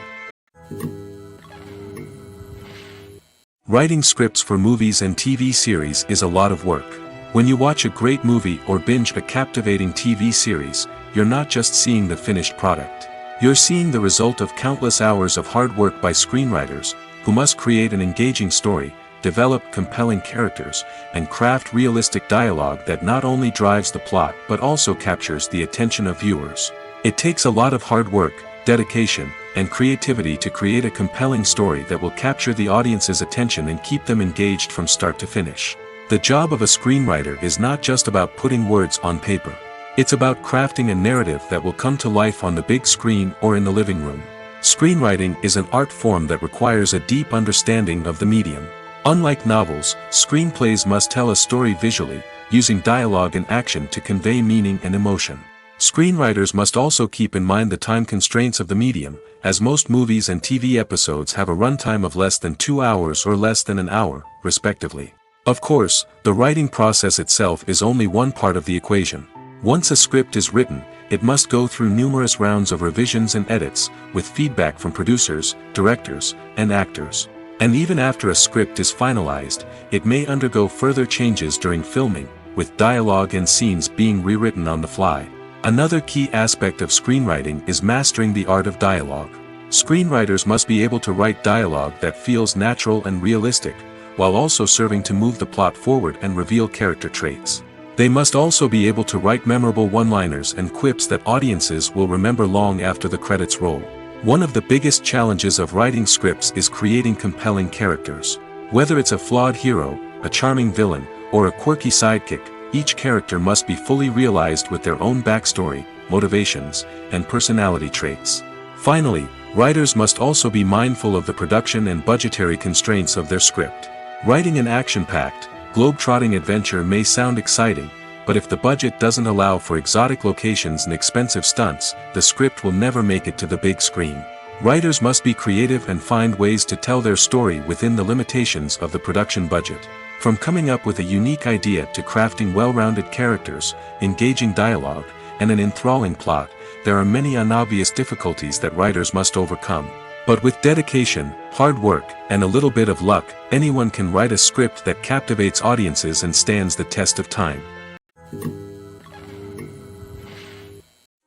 Writing scripts for movies and TV series is a lot of work. When you watch a great movie or binge a captivating TV series, you're not just seeing the finished product. You're seeing the result of countless hours of hard work by screenwriters, who must create an engaging story, develop compelling characters, and craft realistic dialogue that not only drives the plot but also captures the attention of viewers. It takes a lot of hard work, dedication, and creativity to create a compelling story that will capture the audience's attention and keep them engaged from start to finish. The job of a screenwriter is not just about putting words on paper. It's about crafting a narrative that will come to life on the big screen or in the living room. Screenwriting is an art form that requires a deep understanding of the medium. Unlike novels, screenplays must tell a story visually, using dialogue and action to convey meaning and emotion. Screenwriters must also keep in mind the time constraints of the medium, as most movies and TV episodes have a runtime of less than 2 hours or less than an hour, respectively. Of course, the writing process itself is only one part of the equation. Once a script is written, it must go through numerous rounds of revisions and edits, with feedback from producers, directors, and actors. And even after a script is finalized, it may undergo further changes during filming, with dialogue and scenes being rewritten on the fly. Another key aspect of screenwriting is mastering the art of dialogue. Screenwriters must be able to write dialogue that feels natural and realistic, while also serving to move the plot forward and reveal character traits. They must also be able to write memorable one-liners and quips that audiences will remember long after the credits roll. One of the biggest challenges of writing scripts is creating compelling characters. Whether it's a flawed hero, a charming villain, or a quirky sidekick, each character must be fully realized with their own backstory, motivations, and personality traits. Finally, writers must also be mindful of the production and budgetary constraints of their script. Writing an action-packed, globe-trotting adventure may sound exciting, but if the budget doesn't allow for exotic locations and expensive stunts, the script will never make it to the big screen. Writers must be creative and find ways to tell their story within the limitations of the production budget. From coming up with a unique idea to crafting well-rounded characters, engaging dialogue, and an enthralling plot, there are many unobvious difficulties that writers must overcome. But with dedication, hard work, and a little bit of luck, anyone can write a script that captivates audiences and stands the test of time.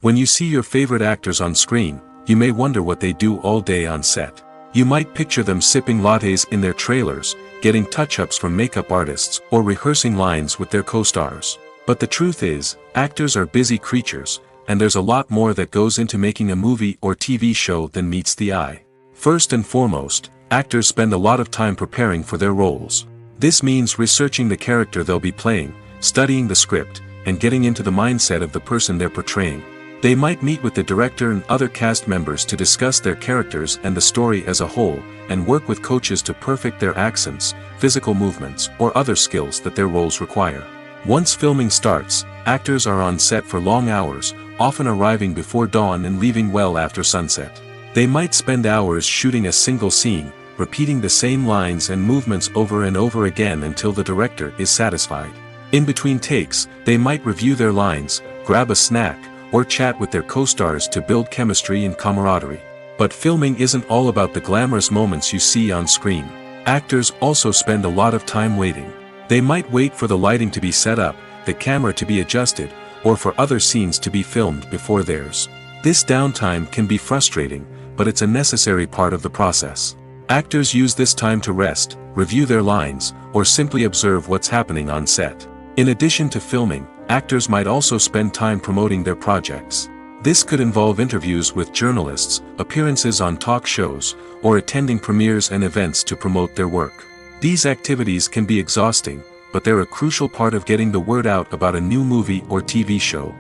When you see your favorite actors on screen, you may wonder what they do all day on set. You might picture them sipping lattes in their trailers, getting touch-ups from makeup artists, or rehearsing lines with their co-stars. But the truth is, actors are busy creatures, and there's a lot more that goes into making a movie or TV show than meets the eye. First and foremost, actors spend a lot of time preparing for their roles. This means researching the character they'll be playing, studying the script, and getting into the mindset of the person they're portraying. They might meet with the director and other cast members to discuss their characters and the story as a whole, and work with coaches to perfect their accents, physical movements, or other skills that their roles require. Once filming starts, actors are on set for long hours, often arriving before dawn and leaving well after sunset. They might spend hours shooting a single scene, repeating the same lines and movements over and over again until the director is satisfied. In between takes, they might review their lines, grab a snack, or chat with their co-stars to build chemistry and camaraderie. But filming isn't all about the glamorous moments you see on screen. Actors also spend a lot of time waiting. They might wait for the lighting to be set up, the camera to be adjusted, or for other scenes to be filmed before theirs. This downtime can be frustrating, but it's a necessary part of the process. Actors use this time to rest, review their lines, or simply observe what's happening on set. In addition to filming, actors might also spend time promoting their projects. This could involve interviews with journalists, appearances on talk shows, or attending premieres and events to promote their work. These activities can be exhausting, but they're a crucial part of getting the word out about a new movie or TV show.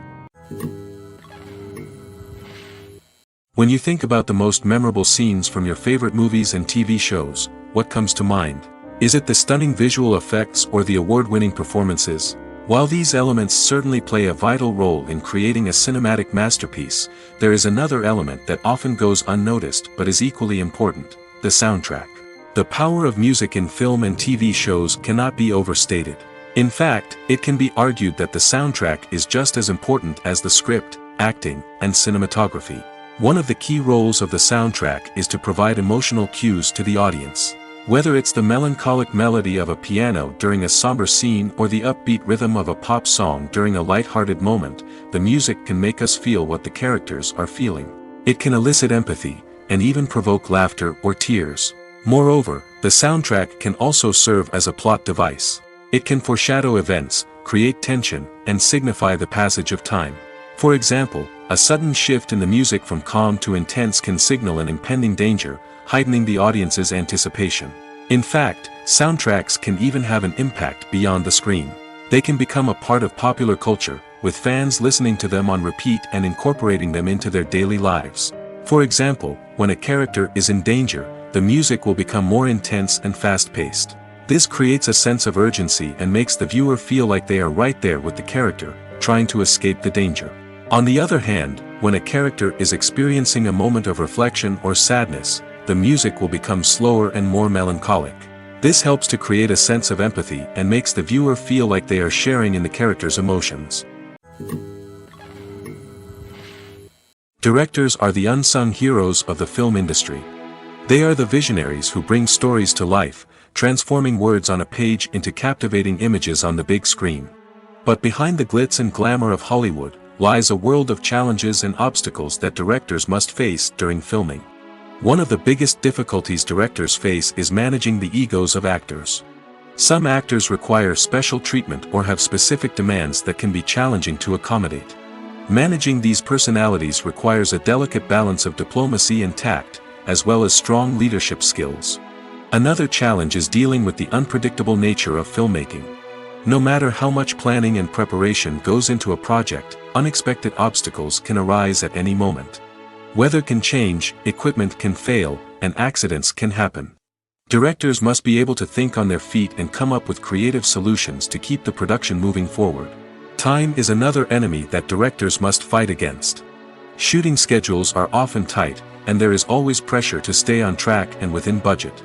When you think about the most memorable scenes from your favorite movies and TV shows, what comes to mind? Is it the stunning visual effects or the award-winning performances? While these elements certainly play a vital role in creating a cinematic masterpiece, there is another element that often goes unnoticed but is equally important: the soundtrack. The power of music in film and TV shows cannot be overstated. In fact, it can be argued that the soundtrack is just as important as the script, acting, and cinematography. One of the key roles of the soundtrack is to provide emotional cues to the audience. Whether it's the melancholic melody of a piano during a somber scene or the upbeat rhythm of a pop song during a light-hearted moment, the music can make us feel what the characters are feeling. It can elicit empathy, and even provoke laughter or tears. Moreover, the soundtrack can also serve as a plot device. It can foreshadow events, create tension, and signify the passage of time. For example, a sudden shift in the music from calm to intense can signal an impending danger, heightening the audience's anticipation. In fact, soundtracks can even have an impact beyond the screen. They can become a part of popular culture, with fans listening to them on repeat and incorporating them into their daily lives. For example, when a character is in danger, the music will become more intense and fast-paced. This creates a sense of urgency and makes the viewer feel like they are right there with the character, trying to escape the danger. On the other hand, when a character is experiencing a moment of reflection or sadness, the music will become slower and more melancholic. This helps to create a sense of empathy and makes the viewer feel like they are sharing in the character's emotions. Directors are the unsung heroes of the film industry. They are the visionaries who bring stories to life, transforming words on a page into captivating images on the big screen. But behind the glitz and glamour of Hollywood lies a world of challenges and obstacles that directors must face during filming. One of the biggest difficulties directors face is managing the egos of actors. Some actors require special treatment or have specific demands that can be challenging to accommodate. Managing these personalities requires a delicate balance of diplomacy and tact, as well as strong leadership skills. Another challenge is dealing with the unpredictable nature of filmmaking. No matter how much planning and preparation goes into a project, unexpected obstacles can arise at any moment. Weather can change, equipment can fail, and accidents can happen. Directors must be able to think on their feet and come up with creative solutions to keep the production moving forward. Time is another enemy that directors must fight against. Shooting schedules are often tight, and there is always pressure to stay on track and within budget.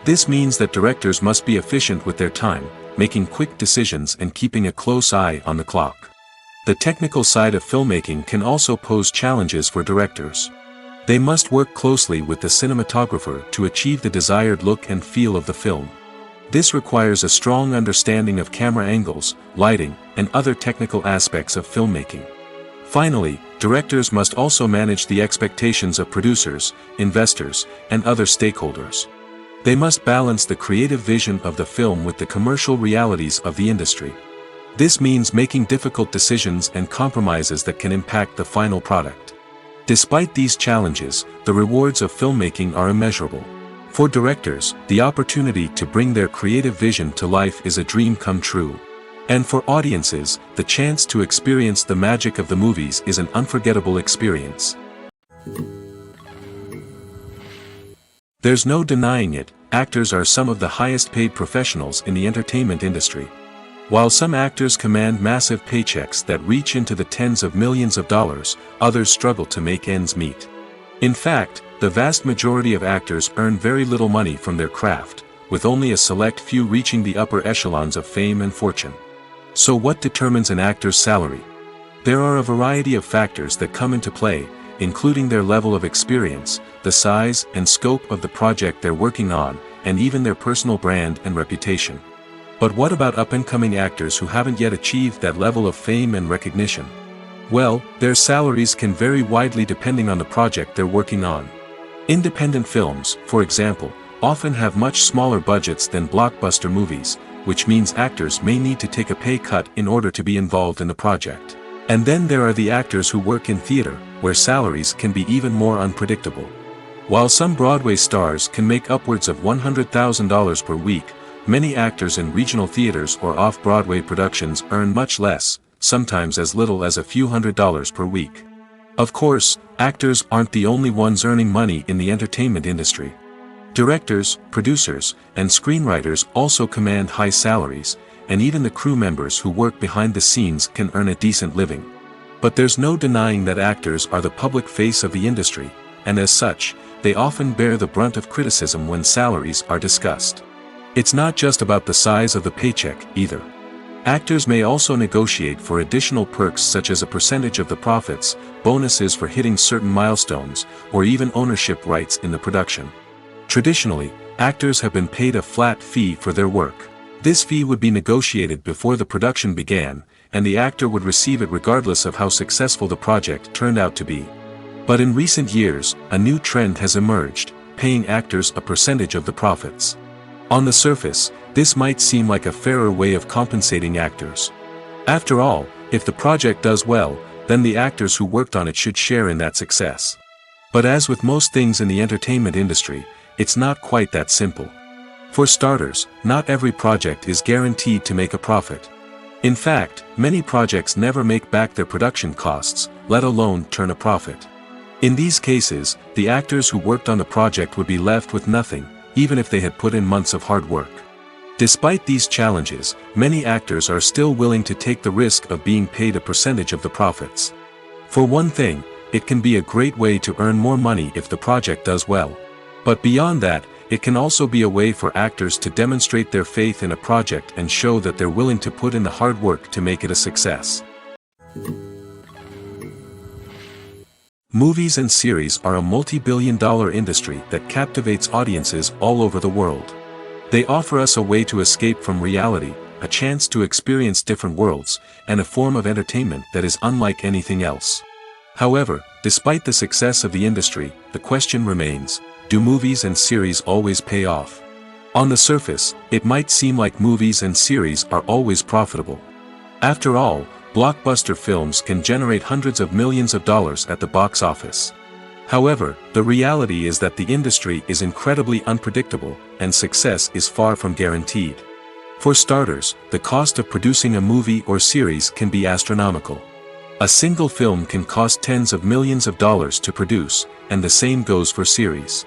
This means that directors must be efficient with their time, making quick decisions and keeping a close eye on the clock. The technical side of filmmaking can also pose challenges for directors. They must work closely with the cinematographer to achieve the desired look and feel of the film. This requires a strong understanding of camera angles, lighting, and other technical aspects of filmmaking. Finally, directors must also manage the expectations of producers, investors, and other stakeholders. They must balance the creative vision of the film with the commercial realities of the industry. This means making difficult decisions and compromises that can impact the final product. Despite these challenges, the rewards of filmmaking are immeasurable. For directors, the opportunity to bring their creative vision to life is a dream come true. And for audiences, the chance to experience the magic of the movies is an unforgettable experience. There's no denying it, actors are some of the highest paid professionals in the entertainment industry. While some actors command massive paychecks that reach into the tens of millions of dollars, others struggle to make ends meet. In fact, the vast majority of actors earn very little money from their craft, with only a select few reaching the upper echelons of fame and fortune. So what determines an actor's salary? There are a variety of factors that come into play, including their level of experience, the size and scope of the project they're working on, and even their personal brand and reputation. But what about up-and-coming actors who haven't yet achieved that level of fame and recognition? Well, their salaries can vary widely depending on the project they're working on. Independent films, for example, often have much smaller budgets than blockbuster movies, which means actors may need to take a pay cut in order to be involved in the project. And then there are the actors who work in theater, where salaries can be even more unpredictable. While some Broadway stars can make upwards of $100,000 per week, many actors in regional theaters or off-Broadway productions earn much less, sometimes as little as a few $100s per week. Of course, actors aren't the only ones earning money in the entertainment industry. Directors, producers, and screenwriters also command high salaries, and even the crew members who work behind the scenes can earn a decent living. But there's no denying that actors are the public face of the industry, and as such, they often bear the brunt of criticism when salaries are discussed. It's not just about the size of the paycheck, either. Actors may also negotiate for additional perks such as a percentage of the profits, bonuses for hitting certain milestones, or even ownership rights in the production. Traditionally, actors have been paid a flat fee for their work. This fee would be negotiated before the production began, and the actor would receive it regardless of how successful the project turned out to be. But in recent years, a new trend has emerged, paying actors a percentage of the profits. On the surface, this might seem like a fairer way of compensating actors. After all, if the project does well, then the actors who worked on it should share in that success. But as with most things in the entertainment industry, it's not quite that simple. For starters, not every project is guaranteed to make a profit. In fact, many projects never make back their production costs, let alone turn a profit. In these cases, the actors who worked on the project would be left with nothing, even if they had put in months of hard work. Despite these challenges, many actors are still willing to take the risk of being paid a percentage of the profits. For one thing, it can be a great way to earn more money if the project does well. But beyond that, it can also be a way for actors to demonstrate their faith in a project and show that they're willing to put in the hard work to make it a success. Movies and series are a multi-billion-dollar industry that captivates audiences all over the world. They offer us a way to escape from reality, a chance to experience different worlds, and a form of entertainment that is unlike anything else. However, despite the success of the industry, the question remains, do movies and series always pay off? On the surface, it might seem like movies and series are always profitable. After all, blockbuster films can generate hundreds of millions of dollars at the box office. However, the reality is that the industry is incredibly unpredictable, and success is far from guaranteed. For starters, the cost of producing a movie or series can be astronomical. A single film can cost tens of millions of dollars to produce, and the same goes for series.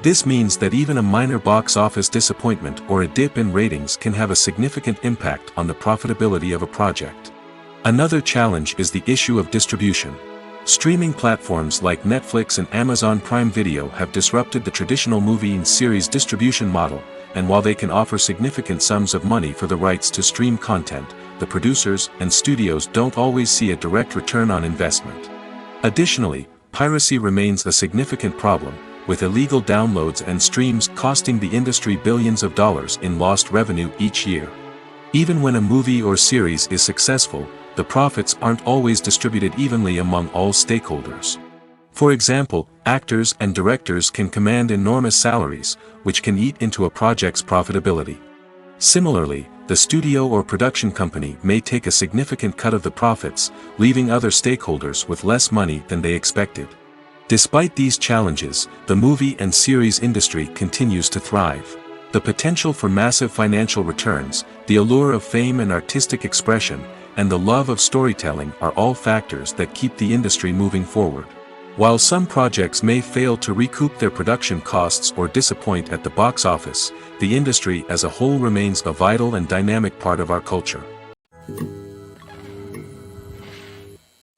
This means that even a minor box office disappointment or a dip in ratings can have a significant impact on the profitability of a project. Another challenge is the issue of distribution. Streaming platforms like Netflix and Amazon Prime Video have disrupted the traditional movie and series distribution model, and while they can offer significant sums of money for the rights to stream content, the producers and studios don't always see a direct return on investment. Additionally, piracy remains a significant problem, with illegal downloads and streams costing the industry billions of dollars in lost revenue each year. Even when a movie or series is successful, the profits aren't always distributed evenly among all stakeholders. For example, actors and directors can command enormous salaries, which can eat into a project's profitability. Similarly, the studio or production company may take a significant cut of the profits, leaving other stakeholders with less money than they expected. Despite these challenges, the movie and series industry continues to thrive. The potential for massive financial returns, the allure of fame and artistic expression, and the love of storytelling are all factors that keep the industry moving forward. While some projects may fail to recoup their production costs or disappoint at the box office, the industry as a whole remains a vital and dynamic part of our culture.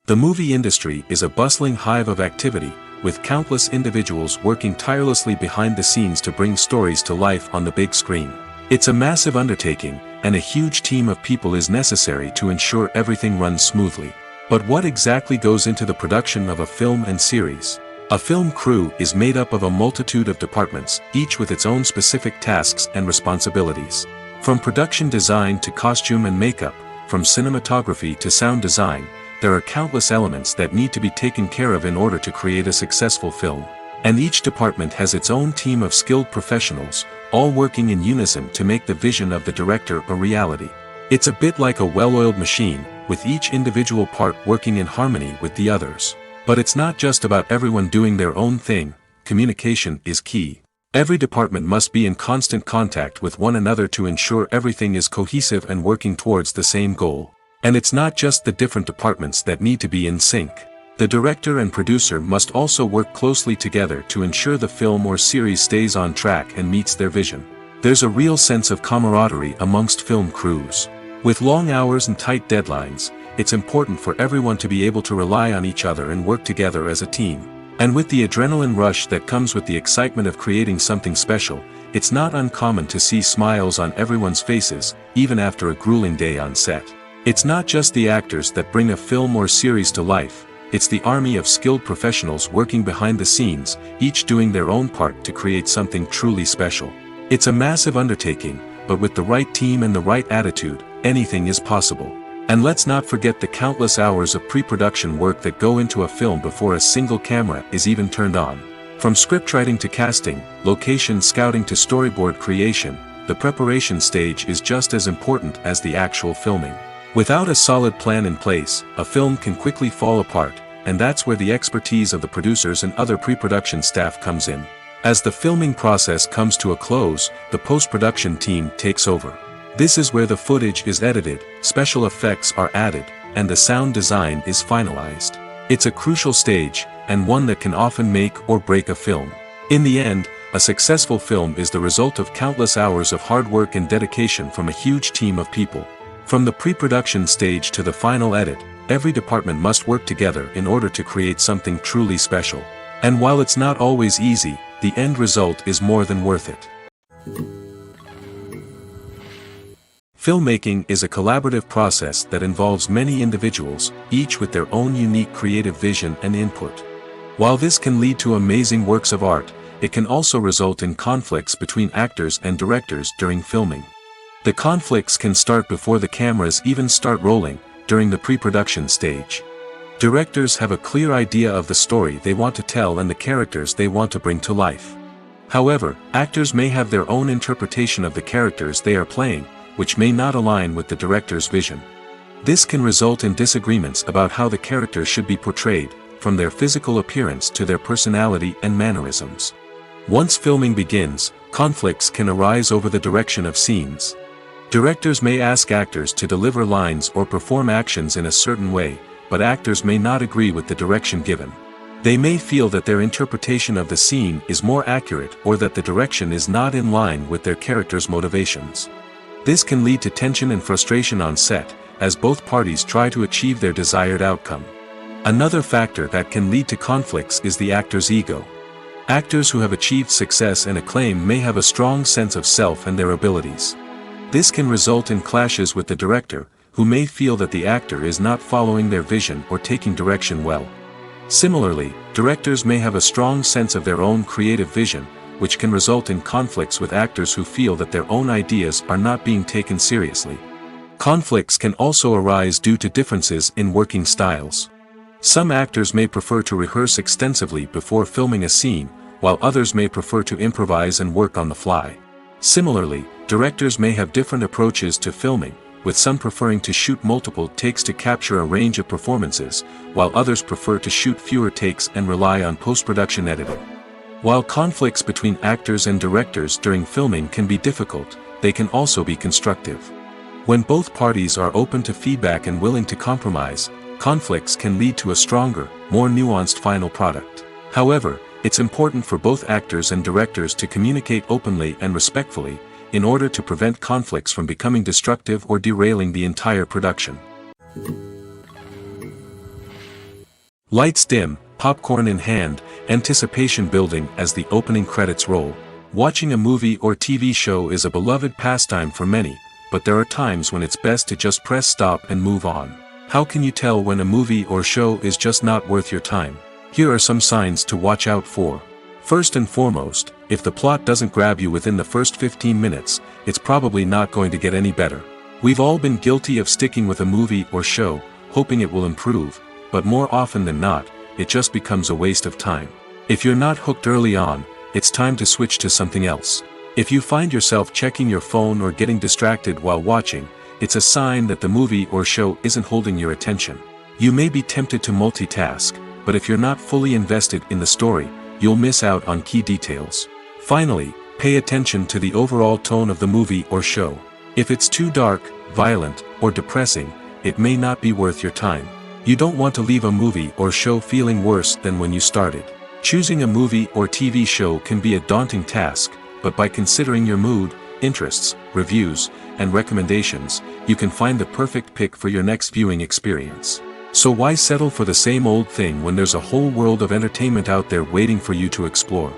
The movie industry is a bustling hive of activity, with countless individuals working tirelessly behind the scenes to bring stories to life on the big screen. It's a massive undertaking, and a huge team of people is necessary to ensure everything runs smoothly. But what exactly goes into the production of a film and series? A film crew is made up of a multitude of departments, each with its own specific tasks and responsibilities. From production design to costume and makeup, from cinematography to sound design, there are countless elements that need to be taken care of in order to create a successful film. And each department has its own team of skilled professionals, all working in unison to make the vision of the director a reality. It's a bit like a well-oiled machine, with each individual part working in harmony with the others. But it's not just about everyone doing their own thing, communication is key. Every department must be in constant contact with one another to ensure everything is cohesive and working towards the same goal. And it's not just the different departments that need to be in sync. The director and producer must also work closely together to ensure the film or series stays on track and meets their vision. There's a real sense of camaraderie amongst film crews. With long hours and tight deadlines, it's important for everyone to be able to rely on each other and work together as a team. And with the adrenaline rush that comes with the excitement of creating something special, it's not uncommon to see smiles on everyone's faces, even after a grueling day on set. It's not just the actors that bring a film or series to life. It's the army of skilled professionals working behind the scenes, each doing their own part to create something truly special. It's a massive undertaking, but with the right team and the right attitude, anything is possible. And let's not forget the countless hours of pre-production work that go into a film before a single camera is even turned on. From scriptwriting to casting, location scouting to storyboard creation, the preparation stage is just as important as the actual filming. Without a solid plan in place, a film can quickly fall apart, and that's where the expertise of the producers and other pre-production staff comes in. As the filming process comes to a close, the post-production team takes over. This is where the footage is edited, special effects are added, and the sound design is finalized. It's a crucial stage, and one that can often make or break a film. In the end, a successful film is the result of countless hours of hard work and dedication from a huge team of people. From the pre-production stage to the final edit, every department must work together in order to create something truly special. And while it's not always easy, the end result is more than worth it. Filmmaking is a collaborative process that involves many individuals, each with their own unique creative vision and input. While this can lead to amazing works of art, it can also result in conflicts between actors and directors during filming. The conflicts can start before the cameras even start rolling, during the pre-production stage. Directors have a clear idea of the story they want to tell and the characters they want to bring to life. However, actors may have their own interpretation of the characters they are playing, which may not align with the director's vision. This can result in disagreements about how the characters should be portrayed, from their physical appearance to their personality and mannerisms. Once filming begins, conflicts can arise over the direction of scenes. Directors may ask actors to deliver lines or perform actions in a certain way, but actors may not agree with the direction given. They may feel that their interpretation of the scene is more accurate or that the direction is not in line with their character's motivations. This can lead to tension and frustration on set, as both parties try to achieve their desired outcome. Another factor that can lead to conflicts is the actor's ego. Actors who have achieved success and acclaim may have a strong sense of self and their abilities. This can result in clashes with the director, who may feel that the actor is not following their vision or taking direction well. Similarly, directors may have a strong sense of their own creative vision, which can result in conflicts with actors who feel that their own ideas are not being taken seriously. Conflicts can also arise due to differences in working styles. Some actors may prefer to rehearse extensively before filming a scene, while others may prefer to improvise and work on the fly. Similarly, directors may have different approaches to filming, with some preferring to shoot multiple takes to capture a range of performances, while others prefer to shoot fewer takes and rely on post-production editing. While conflicts between actors and directors during filming can be difficult, they can also be constructive. When both parties are open to feedback and willing to compromise, conflicts can lead to a stronger, more nuanced final product. However, it's important for both actors and directors to communicate openly and respectfully, in order to prevent conflicts from becoming destructive or derailing the entire production. Lights dim, popcorn in hand, anticipation building as the opening credits roll. Watching a movie or TV show is a beloved pastime for many, but there are times when it's best to just press stop and move on. How can you tell when a movie or show is just not worth your time? Here are some signs to watch out for. First and foremost, if the plot doesn't grab you within the first 15 minutes, it's probably not going to get any better. We've all been guilty of sticking with a movie or show, hoping it will improve, but more often than not, it just becomes a waste of time. If you're not hooked early on, it's time to switch to something else. If you find yourself checking your phone or getting distracted while watching, it's a sign that the movie or show isn't holding your attention. You may be tempted to multitask, but if you're not fully invested in the story, you'll miss out on key details. Finally, pay attention to the overall tone of the movie or show. If it's too dark, violent, or depressing, it may not be worth your time. You don't want to leave a movie or show feeling worse than when you started. Choosing a movie or TV show can be a daunting task, but by considering your mood, interests, reviews, and recommendations, you can find the perfect pick for your next viewing experience. So why settle for the same old thing when there's a whole world of entertainment out there waiting for you to explore?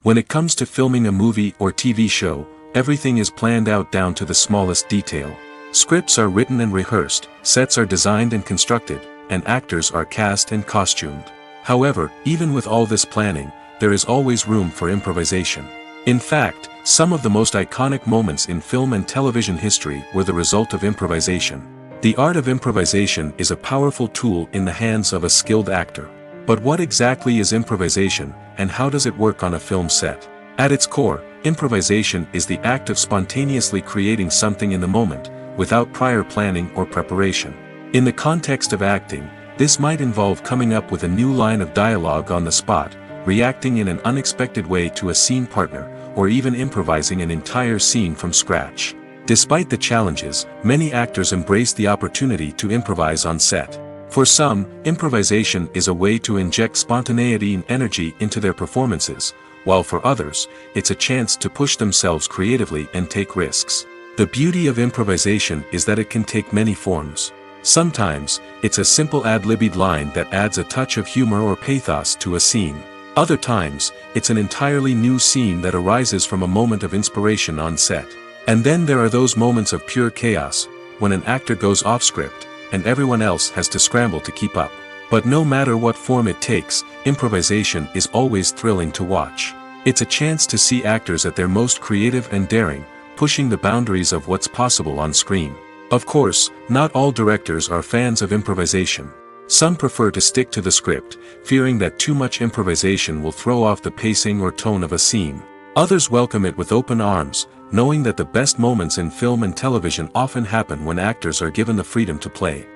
When it comes to filming a movie or TV show, everything is planned out down to the smallest detail. Scripts are written and rehearsed, sets are designed and constructed, and actors are cast and costumed. However, even with all this planning, there is always room for improvisation. In fact, some of the most iconic moments in film and television history were the result of improvisation. The art of improvisation is a powerful tool in the hands of a skilled actor. But what exactly is improvisation, and how does it work on a film set? At its core, improvisation is the act of spontaneously creating something in the moment, without prior planning or preparation. In the context of acting, this might involve coming up with a new line of dialogue on the spot, reacting in an unexpected way to a scene partner, or even improvising an entire scene from scratch. Despite the challenges, many actors embrace the opportunity to improvise on set. For some, improvisation is a way to inject spontaneity and energy into their performances, while for others, it's a chance to push themselves creatively and take risks. The beauty of improvisation is that it can take many forms. Sometimes, it's a simple ad-libbed line that adds a touch of humor or pathos to a scene. Other times, it's an entirely new scene that arises from a moment of inspiration on set. And then there are those moments of pure chaos, when an actor goes off script, and everyone else has to scramble to keep up. But no matter what form it takes, improvisation is always thrilling to watch. It's a chance to see actors at their most creative and daring, pushing the boundaries of what's possible on screen. Of course, not all directors are fans of improvisation. Some prefer to stick to the script, fearing that too much improvisation will throw off the pacing or tone of a scene. Others welcome it with open arms, knowing that the best moments in film and television often happen when actors are given the freedom to play.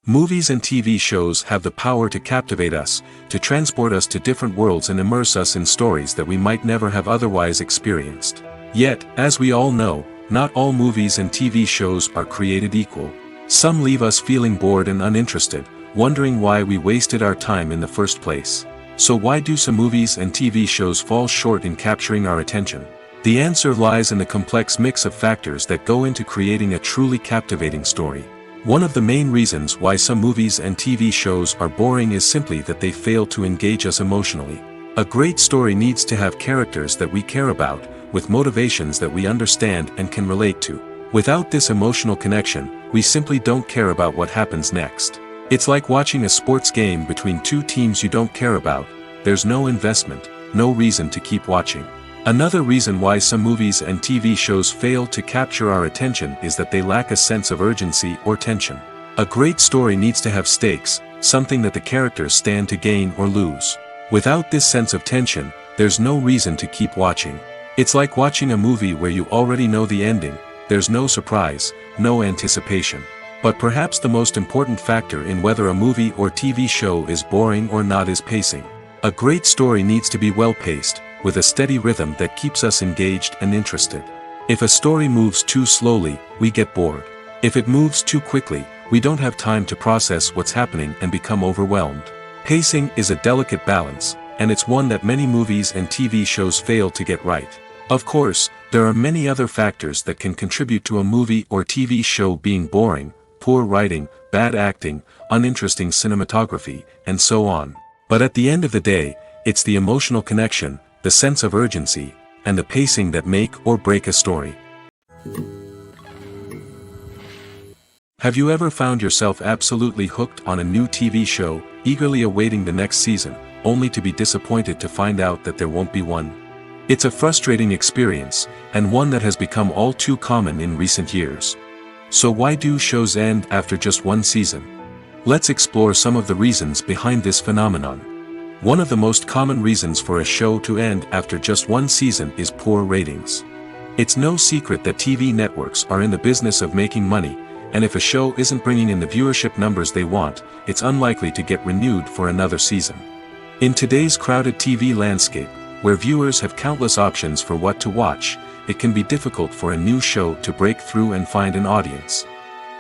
Movies and TV shows have the power to captivate us, to transport us to different worlds and immerse us in stories that we might never have otherwise experienced. Yet, as we all know, not all movies and TV shows are created equal. Some leave us feeling bored and uninterested, wondering why we wasted our time in the first place. So why do some movies and TV shows fall short in capturing our attention? The answer lies in the complex mix of factors that go into creating a truly captivating story. One of the main reasons why some movies and TV shows are boring is simply that they fail to engage us emotionally. A great story needs to have characters that we care about, with motivations that we understand and can relate to. Without this emotional connection, we simply don't care about what happens next. It's like watching a sports game between two teams you don't care about. There's no investment, no reason to keep watching. Another reason why some movies and TV shows fail to capture our attention is that they lack a sense of urgency or tension. A great story needs to have stakes, something that the characters stand to gain or lose. Without this sense of tension, there's no reason to keep watching. It's like watching a movie where you already know the ending. There's no surprise, no anticipation. But perhaps the most important factor in whether a movie or TV show is boring or not is pacing. A great story needs to be well-paced, with a steady rhythm that keeps us engaged and interested. If a story moves too slowly, we get bored. If it moves too quickly, we don't have time to process what's happening and become overwhelmed. Pacing is a delicate balance, and it's one that many movies and TV shows fail to get right. Of course, there are many other factors that can contribute to a movie or TV show being boring: poor writing, bad acting, uninteresting cinematography, and so on. But at the end of the day, it's the emotional connection, the sense of urgency, and the pacing that make or break a story. Have you ever found yourself absolutely hooked on a new TV show, eagerly awaiting the next season, only to be disappointed to find out that there won't be one? It's a frustrating experience, and one that has become all too common in recent years. So why do shows end after just one season? Let's explore some of the reasons behind this phenomenon. One of the most common reasons for a show to end after just one season is poor ratings. It's no secret that TV networks are in the business of making money, and if a show isn't bringing in the viewership numbers they want, it's unlikely to get renewed for another season. In today's crowded TV landscape, where viewers have countless options for what to watch, it can be difficult for a new show to break through and find an audience.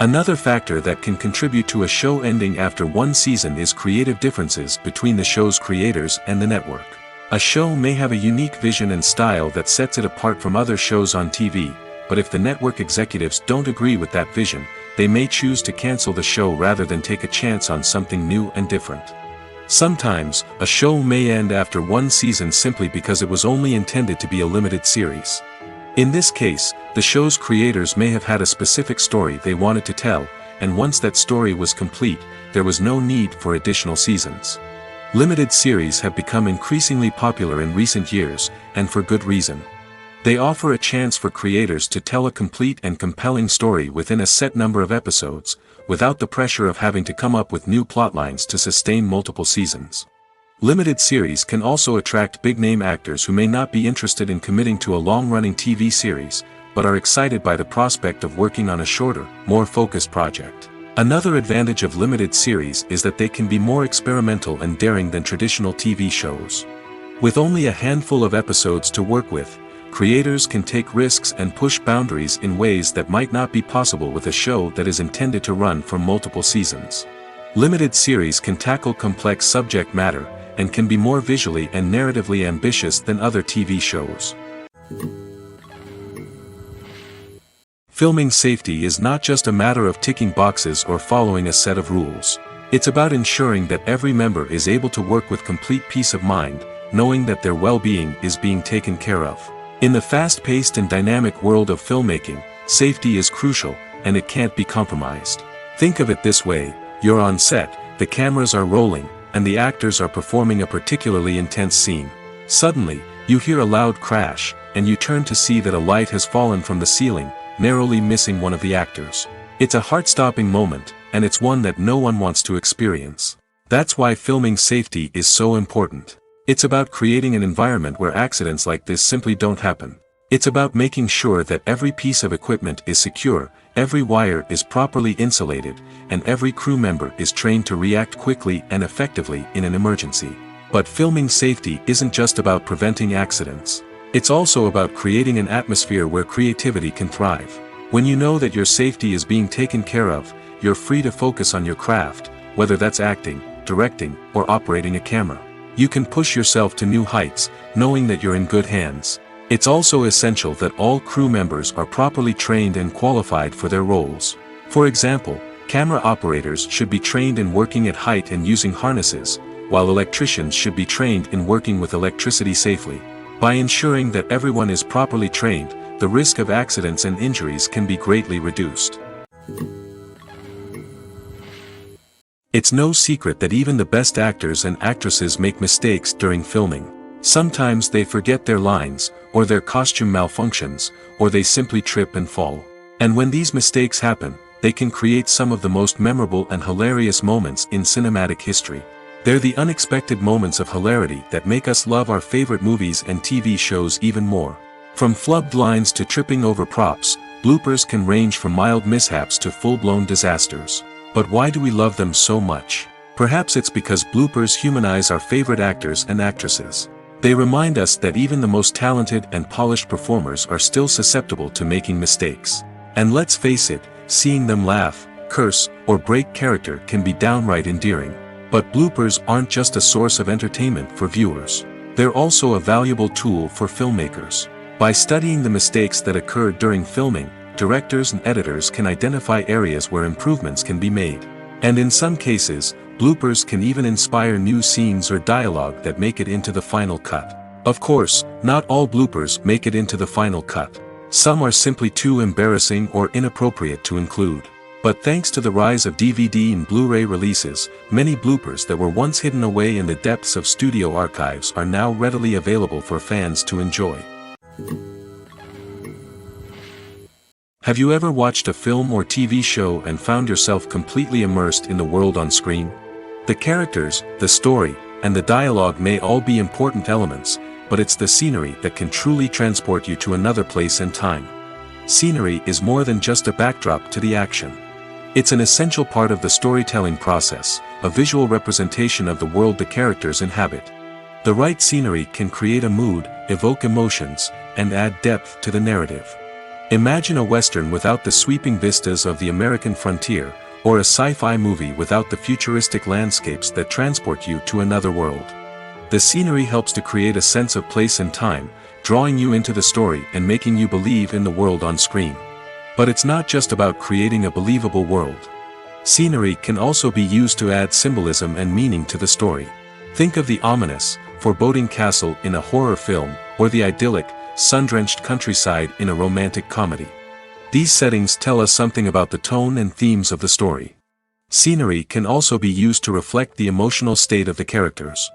Another factor that can contribute to a show ending after one season is creative differences between the show's creators and the network. A show may have a unique vision and style that sets it apart from other shows on TV, but if the network executives don't agree with that vision, they may choose to cancel the show rather than take a chance on something new and different. Sometimes, a show may end after one season simply because it was only intended to be a limited series. In this case, the show's creators may have had a specific story they wanted to tell, and once that story was complete, there was no need for additional seasons. Limited series have become increasingly popular in recent years, and for good reason. They offer a chance for creators to tell a complete and compelling story within a set number of episodes, without the pressure of having to come up with new plotlines to sustain multiple seasons. Limited series can also attract big-name actors who may not be interested in committing to a long-running TV series, but are excited by the prospect of working on a shorter, more focused project. Another advantage of limited series is that they can be more experimental and daring than traditional TV shows. With only a handful of episodes to work with, creators can take risks and push boundaries in ways that might not be possible with a show that is intended to run for multiple seasons. Limited series can tackle complex subject matter, and can be more visually and narratively ambitious than other TV shows. Filming safety is not just a matter of ticking boxes or following a set of rules. It's about ensuring that every member is able to work with complete peace of mind, knowing that their well-being is being taken care of. In the fast-paced and dynamic world of filmmaking, safety is crucial, and it can't be compromised. Think of it this way: you're on set, the cameras are rolling, and the actors are performing a particularly intense scene. Suddenly, you hear a loud crash, and you turn to see that a light has fallen from the ceiling, narrowly missing one of the actors. It's a heart-stopping moment, and it's one that no one wants to experience. That's why filming safety is so important. It's about creating an environment where accidents like this simply don't happen. It's about making sure that every piece of equipment is secure, every wire is properly insulated, and every crew member is trained to react quickly and effectively in an emergency. But filming safety isn't just about preventing accidents. It's also about creating an atmosphere where creativity can thrive. When you know that your safety is being taken care of, you're free to focus on your craft, whether that's acting, directing, or operating a camera. You can push yourself to new heights, knowing that you're in good hands. It's also essential that all crew members are properly trained and qualified for their roles. For example, camera operators should be trained in working at height and using harnesses, while electricians should be trained in working with electricity safely. By ensuring that everyone is properly trained, the risk of accidents and injuries can be greatly reduced. It's no secret that even the best actors and actresses make mistakes during filming. Sometimes they forget their lines, or their costume malfunctions, or they simply trip and fall. And when these mistakes happen, they can create some of the most memorable and hilarious moments in cinematic history. They're the unexpected moments of hilarity that make us love our favorite movies and TV shows even more. From flubbed lines to tripping over props, bloopers can range from mild mishaps to full-blown disasters. But why do we love them so much? Perhaps it's because bloopers humanize our favorite actors and actresses. They remind us that even the most talented and polished performers are still susceptible to making mistakes. And let's face it, seeing them laugh, curse, or break character can be downright endearing. But bloopers aren't just a source of entertainment for viewers. They're also a valuable tool for filmmakers. By studying the mistakes that occurred during filming, directors and editors can identify areas where improvements can be made. And in some cases, bloopers can even inspire new scenes or dialogue that make it into the final cut. Of course, not all bloopers make it into the final cut. Some are simply too embarrassing or inappropriate to include. But thanks to the rise of DVD and Blu-ray releases, many bloopers that were once hidden away in the depths of studio archives are now readily available for fans to enjoy. Have you ever watched a film or TV show and found yourself completely immersed in the world on screen? The characters, the story, and the dialogue may all be important elements, but it's the scenery that can truly transport you to another place and time. Scenery is more than just a backdrop to the action. It's an essential part of the storytelling process, a visual representation of the world the characters inhabit. The right scenery can create a mood, evoke emotions, and add depth to the narrative. Imagine a Western without the sweeping vistas of the American frontier, or a sci-fi movie without the futuristic landscapes that transport you to another world. The scenery helps to create a sense of place and time, drawing you into the story and making you believe in the world on screen. But it's not just about creating a believable world. Scenery can also be used to add symbolism and meaning to the story. Think of the ominous, foreboding castle in a horror film, or the idyllic, sun-drenched countryside in a romantic comedy. These settings tell us something about the tone and themes of the story. Scenery can also be used to reflect the emotional state of the characters.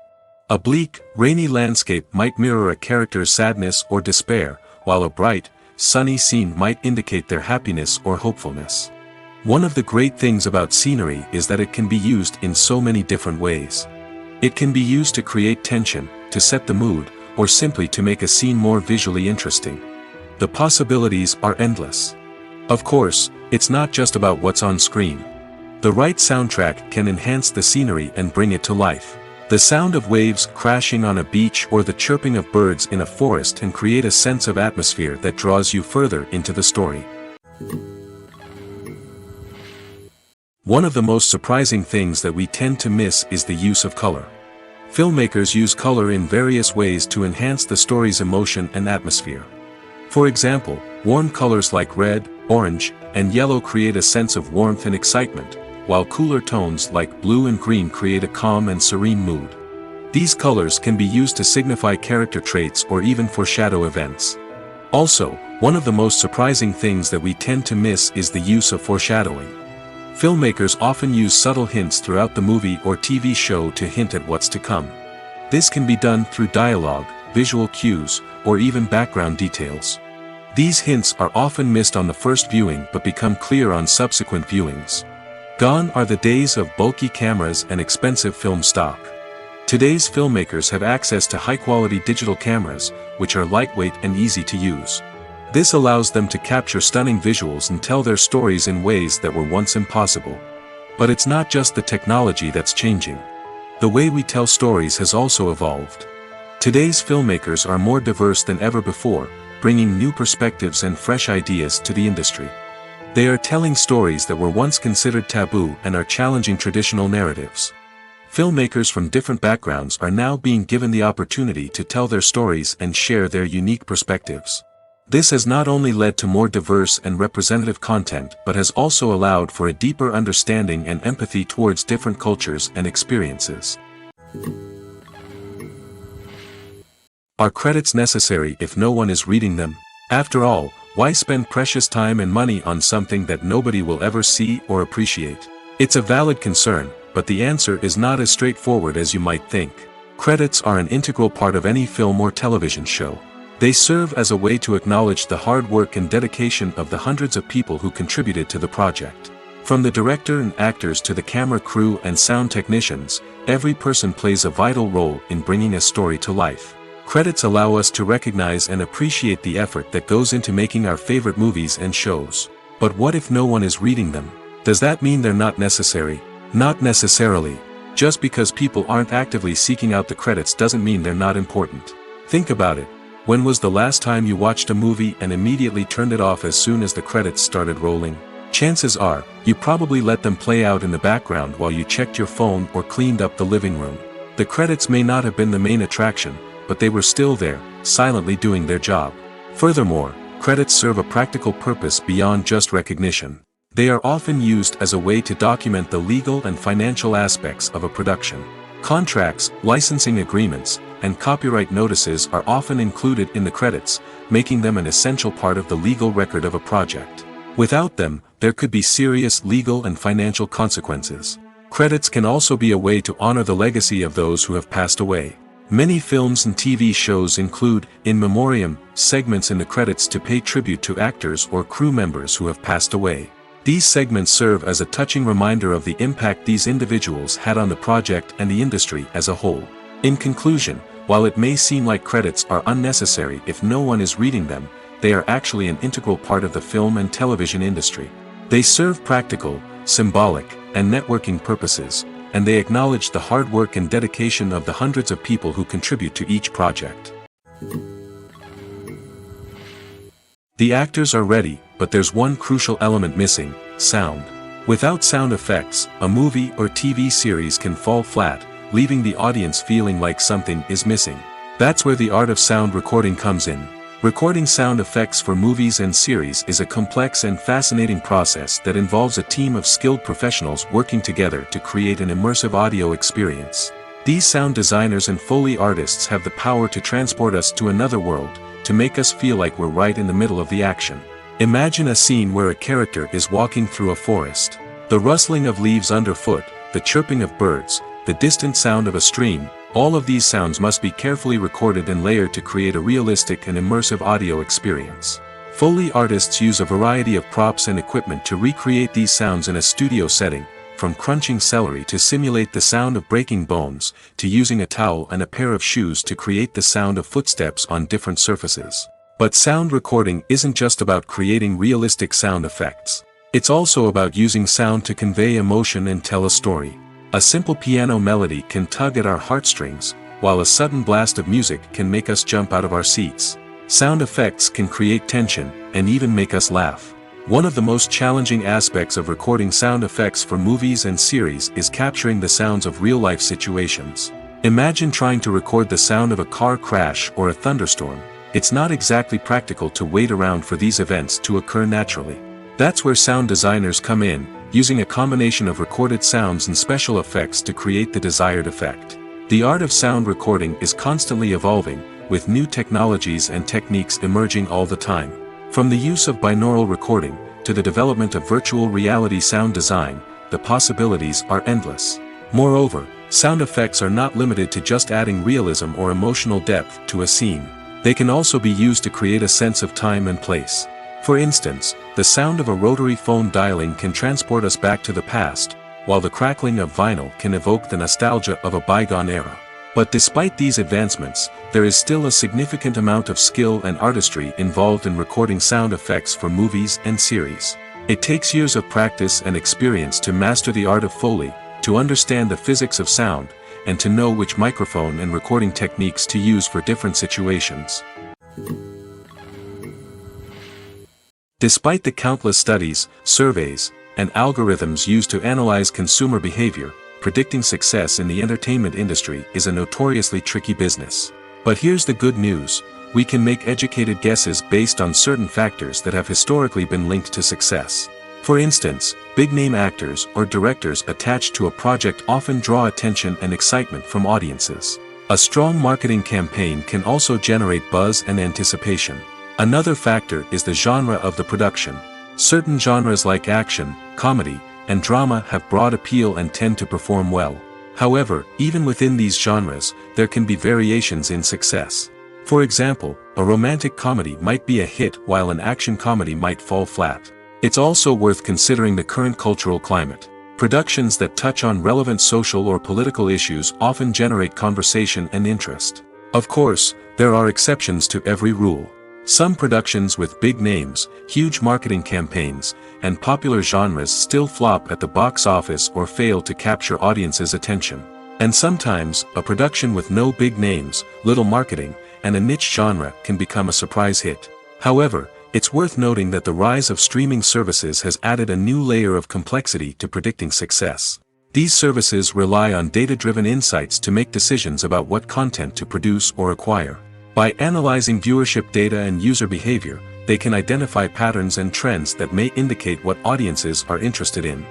A bleak, rainy landscape might mirror a character's sadness or despair, while a bright, sunny scene might indicate their happiness or hopefulness. One of the great things about scenery is that it can be used in so many different ways. It can be used to create tension, to set the mood, or simply to make a scene more visually interesting. The possibilities are endless. Of course, it's not just about what's on screen. The right soundtrack can enhance the scenery and bring it to life. The sound of waves crashing on a beach or the chirping of birds in a forest can create a sense of atmosphere that draws you further into the story. One of the most surprising things that we tend to miss is the use of color. Filmmakers use color in various ways to enhance the story's emotion and atmosphere. For example, warm colors like red, orange, and yellow create a sense of warmth and excitement, while cooler tones like blue and green create a calm and serene mood. These colors can be used to signify character traits or even foreshadow events. Also, one of the most surprising things that we tend to miss is the use of foreshadowing. Filmmakers often use subtle hints throughout the movie or TV show to hint at what's to come. This can be done through dialogue, visual cues, or even background details. These hints are often missed on the first viewing but become clear on subsequent viewings. Gone are the days of bulky cameras and expensive film stock. Today's filmmakers have access to high-quality digital cameras, which are lightweight and easy to use. This allows them to capture stunning visuals and tell their stories in ways that were once impossible. But it's not just the technology that's changing. The way we tell stories has also evolved. Today's filmmakers are more diverse than ever before, bringing new perspectives and fresh ideas to the industry. They are telling stories that were once considered taboo and are challenging traditional narratives. Filmmakers from different backgrounds are now being given the opportunity to tell their stories and share their unique perspectives. This has not only led to more diverse and representative content but has also allowed for a deeper understanding and empathy towards different cultures and experiences. Are credits necessary if no one is reading them? After all, why spend precious time and money on something that nobody will ever see or appreciate? It's a valid concern, but the answer is not as straightforward as you might think. Credits are an integral part of any film or television show. They serve as a way to acknowledge the hard work and dedication of the hundreds of people who contributed to the project. From the director and actors to the camera crew and sound technicians, every person plays a vital role in bringing a story to life. Credits allow us to recognize and appreciate the effort that goes into making our favorite movies and shows. But what if no one is reading them? Does that mean they're not necessary? Not necessarily. Just because people aren't actively seeking out the credits doesn't mean they're not important. Think about it. When was the last time you watched a movie and immediately turned it off as soon as the credits started rolling? Chances are, you probably let them play out in the background while you checked your phone or cleaned up the living room. The credits may not have been the main attraction, but they were still there, silently doing their job. Furthermore, credits serve a practical purpose beyond just recognition. They are often used as a way to document the legal and financial aspects of a production. Contracts, licensing agreements, and copyright notices are often included in the credits, making them an essential part of the legal record of a project. Without them, there could be serious legal and financial consequences. Credits can also be a way to honor the legacy of those who have passed away. Many films and TV shows include, in memoriam, segments in the credits to pay tribute to actors or crew members who have passed away. These segments serve as a touching reminder of the impact these individuals had on the project and the industry as a whole. In conclusion, while it may seem like credits are unnecessary if no one is reading them, they are actually an integral part of the film and television industry. They serve practical, symbolic, and networking purposes, and they acknowledge the hard work and dedication of the hundreds of people who contribute to each project. The actors are ready, but there's one crucial element missing: sound. Without sound effects, a movie or TV series can fall flat, leaving the audience feeling like something is missing. That's where the art of sound recording comes in. Recording sound effects for movies and series is a complex and fascinating process that involves a team of skilled professionals working together to create an immersive audio experience. These sound designers and Foley artists have the power to transport us to another world, to make us feel like we're right in the middle of the action. Imagine a scene where a character is walking through a forest. The rustling of leaves underfoot, the chirping of birds, the distant sound of a stream, all of these sounds must be carefully recorded and layered to create a realistic and immersive audio experience. Foley artists use a variety of props and equipment to recreate these sounds in a studio setting, from crunching celery to simulate the sound of breaking bones, to using a towel and a pair of shoes to create the sound of footsteps on different surfaces. But sound recording isn't just about creating realistic sound effects. It's also about using sound to convey emotion and tell a story. A simple piano melody can tug at our heartstrings, while a sudden blast of music can make us jump out of our seats. Sound effects can create tension, and even make us laugh. One of the most challenging aspects of recording sound effects for movies and series is capturing the sounds of real-life situations. Imagine trying to record the sound of a car crash or a thunderstorm. It's not exactly practical to wait around for these events to occur naturally. That's where sound designers come in, using a combination of recorded sounds and special effects to create the desired effect. The art of sound recording is constantly evolving, with new technologies and techniques emerging all the time. From the use of binaural recording, to the development of virtual reality sound design, the possibilities are endless. Moreover, sound effects are not limited to just adding realism or emotional depth to a scene. They can also be used to create a sense of time and place. For instance, the sound of a rotary phone dialing can transport us back to the past, while the crackling of vinyl can evoke the nostalgia of a bygone era. But despite these advancements, there is still a significant amount of skill and artistry involved in recording sound effects for movies and series. It takes years of practice and experience to master the art of Foley, to understand the physics of sound, and to know which microphone and recording techniques to use for different situations. Despite the countless studies, surveys, and algorithms used to analyze consumer behavior, predicting success in the entertainment industry is a notoriously tricky business. But here's the good news: we can make educated guesses based on certain factors that have historically been linked to success. For instance, big-name actors or directors attached to a project often draw attention and excitement from audiences. A strong marketing campaign can also generate buzz and anticipation. Another factor is the genre of the production. Certain genres like action, comedy, and drama have broad appeal and tend to perform well. However, even within these genres, there can be variations in success. For example, a romantic comedy might be a hit while an action comedy might fall flat. It's also worth considering the current cultural climate. Productions that touch on relevant social or political issues often generate conversation and interest. Of course, there are exceptions to every rule. Some productions with big names, huge marketing campaigns, and popular genres still flop at the box office or fail to capture audiences' attention. And sometimes, a production with no big names, little marketing, and a niche genre can become a surprise hit. However, it's worth noting that the rise of streaming services has added a new layer of complexity to predicting success. These services rely on data-driven insights to make decisions about what content to produce or acquire. By analyzing viewership data and user behavior, they can identify patterns and trends that may indicate what audiences are interested in.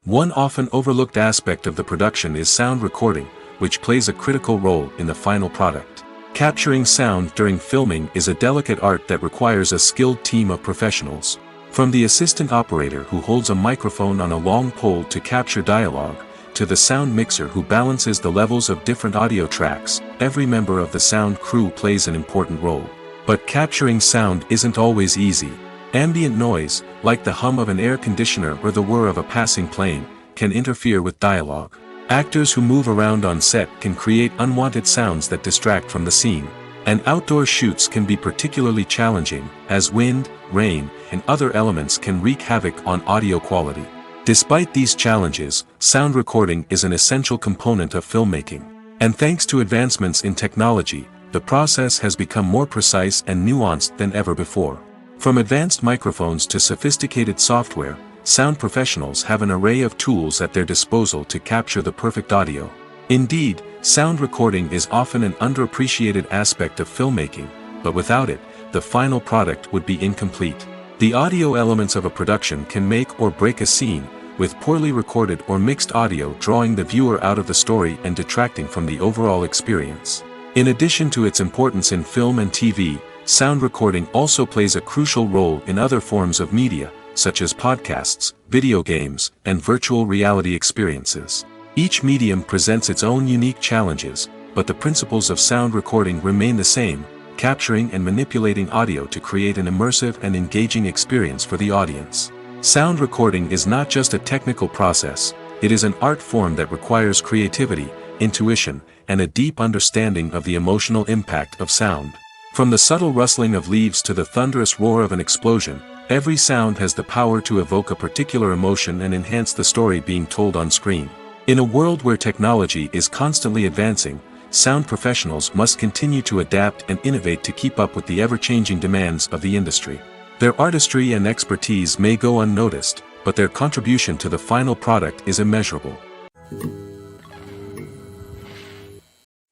One often overlooked aspect of the production is sound recording, which plays a critical role in the final product. Capturing sound during filming is a delicate art that requires a skilled team of professionals. From the assistant operator who holds a microphone on a long pole to capture dialogue, to the sound mixer who balances the levels of different audio tracks, every member of the sound crew plays an important role. But capturing sound isn't always easy. Ambient noise, like the hum of an air conditioner or the whir of a passing plane, can interfere with dialogue. Actors who move around on set can create unwanted sounds that distract from the scene. And outdoor shoots can be particularly challenging, as wind, rain, and other elements can wreak havoc on audio quality. Despite these challenges, sound recording is an essential component of filmmaking. And thanks to advancements in technology, the process has become more precise and nuanced than ever before. From advanced microphones to sophisticated software, sound professionals have an array of tools at their disposal to capture the perfect audio. Indeed, sound recording is often an underappreciated aspect of filmmaking, but without it, the final product would be incomplete. The audio elements of a production can make or break a scene, with poorly recorded or mixed audio drawing the viewer out of the story and detracting from the overall experience. In addition to its importance in film and TV, sound recording also plays a crucial role in other forms of media, such as podcasts, video games, and virtual reality experiences. Each medium presents its own unique challenges, but the principles of sound recording remain the same: capturing and manipulating audio to create an immersive and engaging experience for the audience. Sound recording is not just a technical process, it is an art form that requires creativity, intuition, and a deep understanding of the emotional impact of sound. From the subtle rustling of leaves to the thunderous roar of an explosion, Every sound has the power to evoke a particular emotion and enhance the story being told on screen. In a world where technology is constantly advancing, sound professionals must continue to adapt and innovate to keep up with the ever-changing demands of the industry. Their artistry and expertise may go unnoticed, but their contribution to the final product is immeasurable.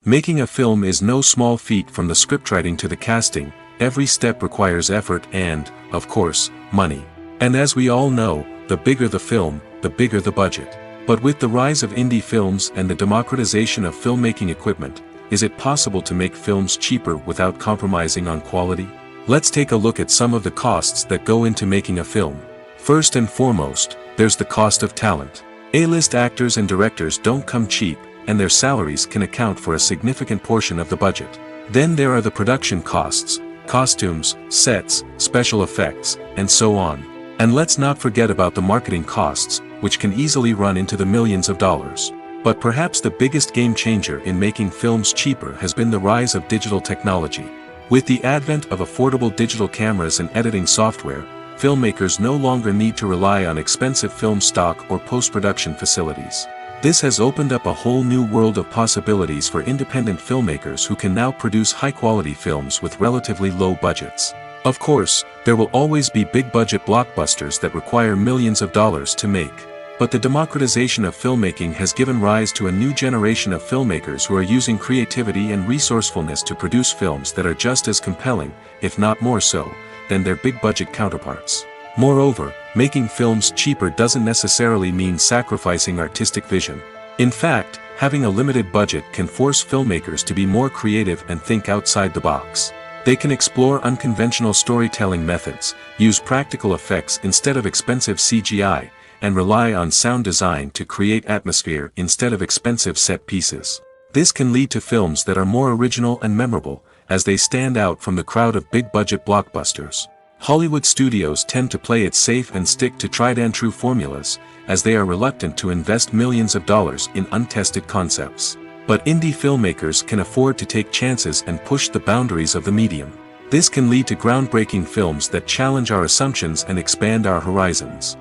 Making a film is no small feat. From the scriptwriting to the casting, every step requires effort and, of course, money. And as we all know, the bigger the film, the bigger the budget. But with the rise of indie films and the democratization of filmmaking equipment, is it possible to make films cheaper without compromising on quality? Let's take a look at some of the costs that go into making a film. First and foremost, there's the cost of talent. A-list actors and directors don't come cheap, and their salaries can account for a significant portion of the budget. Then there are the production costs, costumes, sets, special effects, and so on. And let's not forget about the marketing costs, which can easily run into the millions of dollars. But perhaps the biggest game changer in making films cheaper has been the rise of digital technology. With the advent of affordable digital cameras and editing software, filmmakers no longer need to rely on expensive film stock or post-production facilities. This has opened up a whole new world of possibilities for independent filmmakers who can now produce high-quality films with relatively low budgets. Of course, there will always be big-budget blockbusters that require millions of dollars to make. But the democratization of filmmaking has given rise to a new generation of filmmakers who are using creativity and resourcefulness to produce films that are just as compelling, if not more so, than their big-budget counterparts. Moreover, making films cheaper doesn't necessarily mean sacrificing artistic vision. In fact, having a limited budget can force filmmakers to be more creative and think outside the box. They can explore unconventional storytelling methods, use practical effects instead of expensive CGI, and rely on sound design to create atmosphere instead of expensive set pieces. This can lead to films that are more original and memorable, as they stand out from the crowd of big-budget blockbusters. Hollywood studios tend to play it safe and stick to tried-and-true formulas, as they are reluctant to invest millions of dollars in untested concepts. But indie filmmakers can afford to take chances and push the boundaries of the medium. This can lead to groundbreaking films that challenge our assumptions and expand our horizons.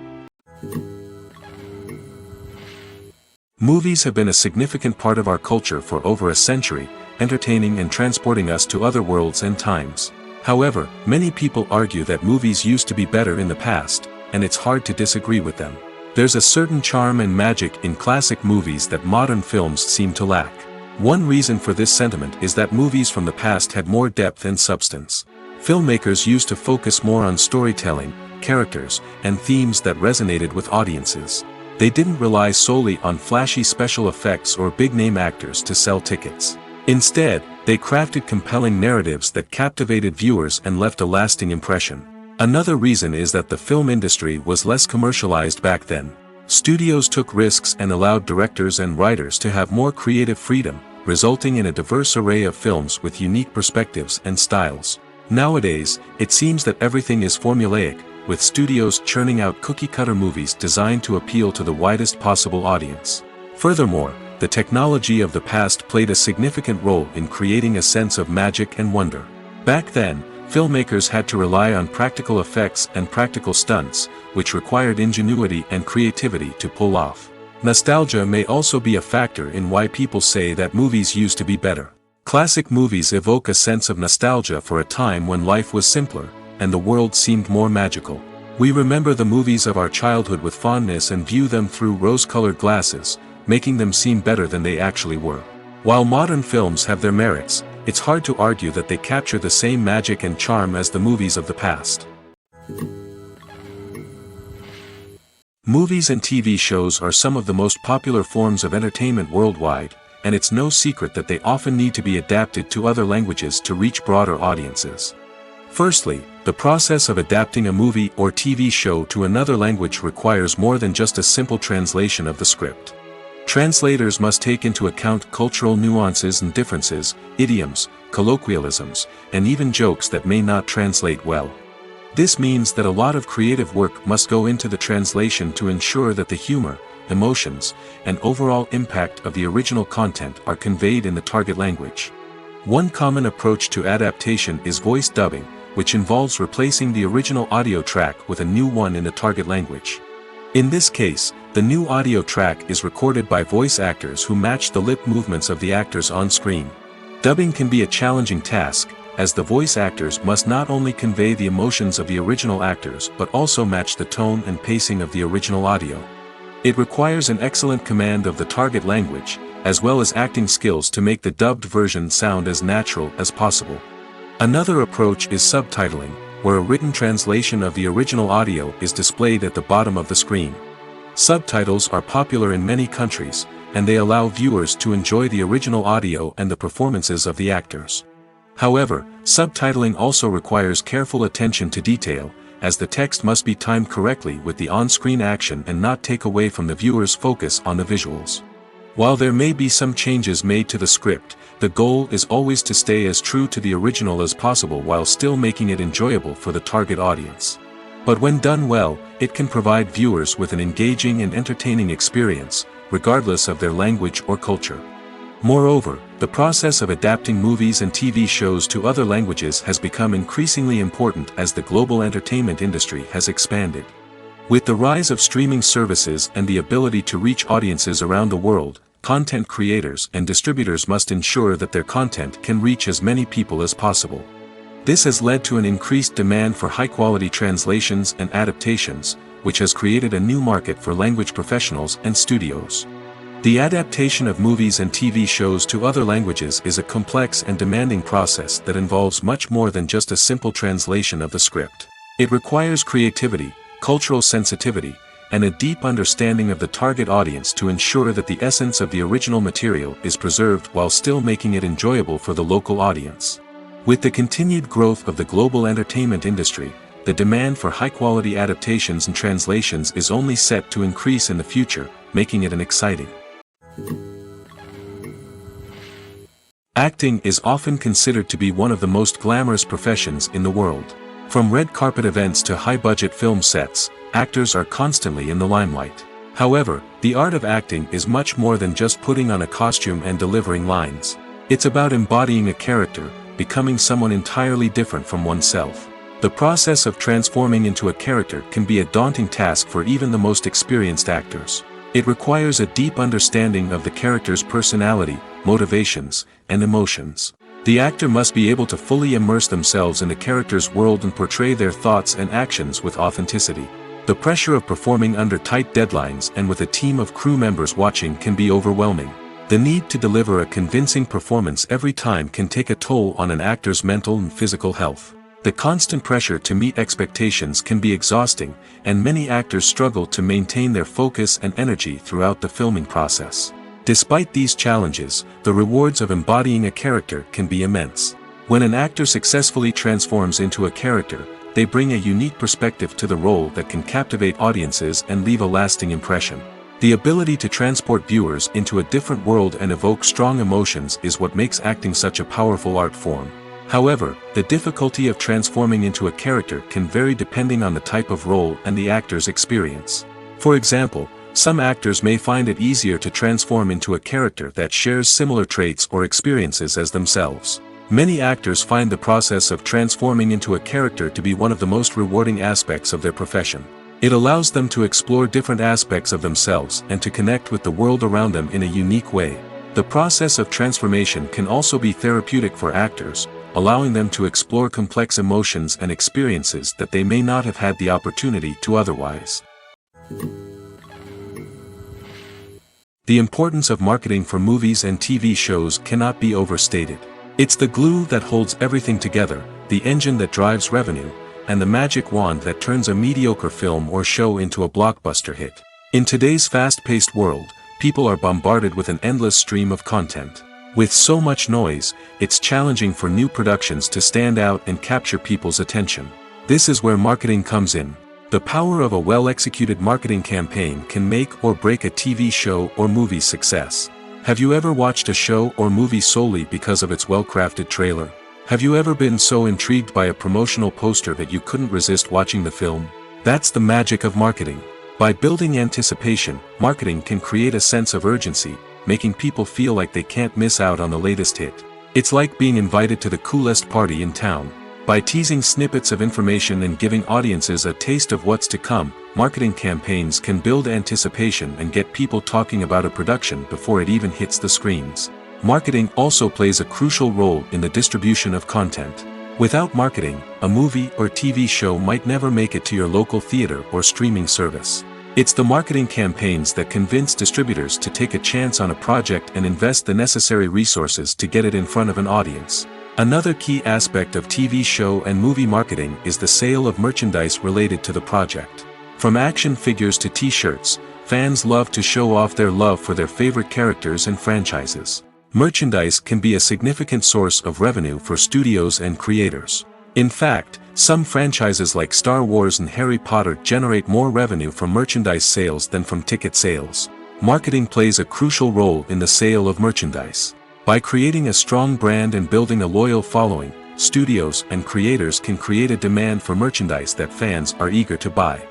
Movies have been a significant part of our culture for over a century, entertaining and transporting us to other worlds and times. However, many people argue that movies used to be better in the past, and it's hard to disagree with them. There's a certain charm and magic in classic movies that modern films seem to lack. One reason for this sentiment is that movies from the past had more depth and substance. Filmmakers used to focus more on storytelling, characters, and themes that resonated with audiences. They didn't rely solely on flashy special effects or big-name actors to sell tickets. Instead, they crafted compelling narratives that captivated viewers and left a lasting impression. Another reason is that the film industry was less commercialized back then. Studios took risks and allowed directors and writers to have more creative freedom, resulting in a diverse array of films with unique perspectives and styles. Nowadays, it seems that everything is formulaic, with studios churning out cookie-cutter movies designed to appeal to the widest possible audience. Furthermore, the technology of the past played a significant role in creating a sense of magic and wonder. Back then, filmmakers had to rely on practical effects and practical stunts, which required ingenuity and creativity to pull off. Nostalgia may also be a factor in why people say that movies used to be better. Classic movies evoke a sense of nostalgia for a time when life was simpler, and the world seemed more magical. We remember the movies of our childhood with fondness and view them through rose-colored glasses, making them seem better than they actually were. While modern films have their merits, it's hard to argue that they capture the same magic and charm as the movies of the past. Movies and TV shows are some of the most popular forms of entertainment worldwide, and it's no secret that they often need to be adapted to other languages to reach broader audiences. Firstly, the process of adapting a movie or TV show to another language requires more than just a simple translation of the script. Translators must take into account cultural nuances and differences, idioms, colloquialisms, and even jokes that may not translate well. This means that a lot of creative work must go into the translation to ensure that the humor, emotions, and overall impact of the original content are conveyed in the target language. One common approach to adaptation is voice dubbing, which involves replacing the original audio track with a new one in the target language. In this case, the new audio track is recorded by voice actors who match the lip movements of the actors on screen. Dubbing can be a challenging task, as the voice actors must not only convey the emotions of the original actors but also match the tone and pacing of the original audio. It requires an excellent command of the target language, as well as acting skills to make the dubbed version sound as natural as possible. Another approach is subtitling, where a written translation of the original audio is displayed at the bottom of the screen. Subtitles are popular in many countries, and they allow viewers to enjoy the original audio and the performances of the actors. However, subtitling also requires careful attention to detail, as the text must be timed correctly with the on-screen action and not take away from the viewer's focus on the visuals. While there may be some changes made to the script, the goal is always to stay as true to the original as possible while still making it enjoyable for the target audience. But when done well, it can provide viewers with an engaging and entertaining experience, regardless of their language or culture. Moreover, the process of adapting movies and TV shows to other languages has become increasingly important as the global entertainment industry has expanded. With the rise of streaming services and the ability to reach audiences around the world, content creators and distributors must ensure that their content can reach as many people as possible. This has led to an increased demand for high-quality translations and adaptations, which has created a new market for language professionals and studios. The adaptation of movies and TV shows to other languages is a complex and demanding process that involves much more than just a simple translation of the script. It requires creativity, cultural sensitivity, and a deep understanding of the target audience to ensure that the essence of the original material is preserved while still making it enjoyable for the local audience. With the continued growth of the global entertainment industry, the demand for high-quality adaptations and translations is only set to increase in the future, making it an exciting. Acting is often considered to be one of the most glamorous professions in the world. From red carpet events to high-budget film sets, actors are constantly in the limelight. However, the art of acting is much more than just putting on a costume and delivering lines. It's about embodying a character, becoming someone entirely different from oneself. The process of transforming into a character can be a daunting task for even the most experienced actors. It requires a deep understanding of the character's personality, motivations, and emotions. The actor must be able to fully immerse themselves in the character's world and portray their thoughts and actions with authenticity. The pressure of performing under tight deadlines and with a team of crew members watching can be overwhelming. The need to deliver a convincing performance every time can take a toll on an actor's mental and physical health. The constant pressure to meet expectations can be exhausting, and many actors struggle to maintain their focus and energy throughout the filming process. Despite these challenges, the rewards of embodying a character can be immense. When an actor successfully transforms into a character, they bring a unique perspective to the role that can captivate audiences and leave a lasting impression. The ability to transport viewers into a different world and evoke strong emotions is what makes acting such a powerful art form. However, the difficulty of transforming into a character can vary depending on the type of role and the actor's experience. For example, some actors may find it easier to transform into a character that shares similar traits or experiences as themselves. Many actors find the process of transforming into a character to be one of the most rewarding aspects of their profession. It allows them to explore different aspects of themselves and to connect with the world around them in a unique way. The process of transformation can also be therapeutic for actors, allowing them to explore complex emotions and experiences that they may not have had the opportunity to otherwise. The importance of marketing for movies and TV shows cannot be overstated. It's the glue that holds everything together, the engine that drives revenue, and the magic wand that turns a mediocre film or show into a blockbuster hit. In today's fast-paced world, people are bombarded with an endless stream of content. With so much noise, it's challenging for new productions to stand out and capture people's attention. This is where marketing comes in. The power of a well-executed marketing campaign can make or break a TV show or movie's success. Have you ever watched a show or movie solely because of its well-crafted trailer? Have you ever been so intrigued by a promotional poster that you couldn't resist watching the film? That's the magic of marketing. By building anticipation, marketing can create a sense of urgency, making people feel like they can't miss out on the latest hit. It's like being invited to the coolest party in town. By teasing snippets of information and giving audiences a taste of what's to come, marketing campaigns can build anticipation and get people talking about a production before it even hits the screens. Marketing also plays a crucial role in the distribution of content. Without marketing, a movie or TV show might never make it to your local theater or streaming service. It's the marketing campaigns that convince distributors to take a chance on a project and invest the necessary resources to get it in front of an audience. Another key aspect of TV show and movie marketing is the sale of merchandise related to the project. From action figures to t-shirts, fans love to show off their love for their favorite characters and franchises. Merchandise can be a significant source of revenue for studios and creators. In fact, some franchises like Star Wars and Harry Potter generate more revenue from merchandise sales than from ticket sales. Marketing plays a crucial role in the sale of merchandise. By creating a strong brand and building a loyal following, studios and creators can create a demand for merchandise that fans are eager to buy.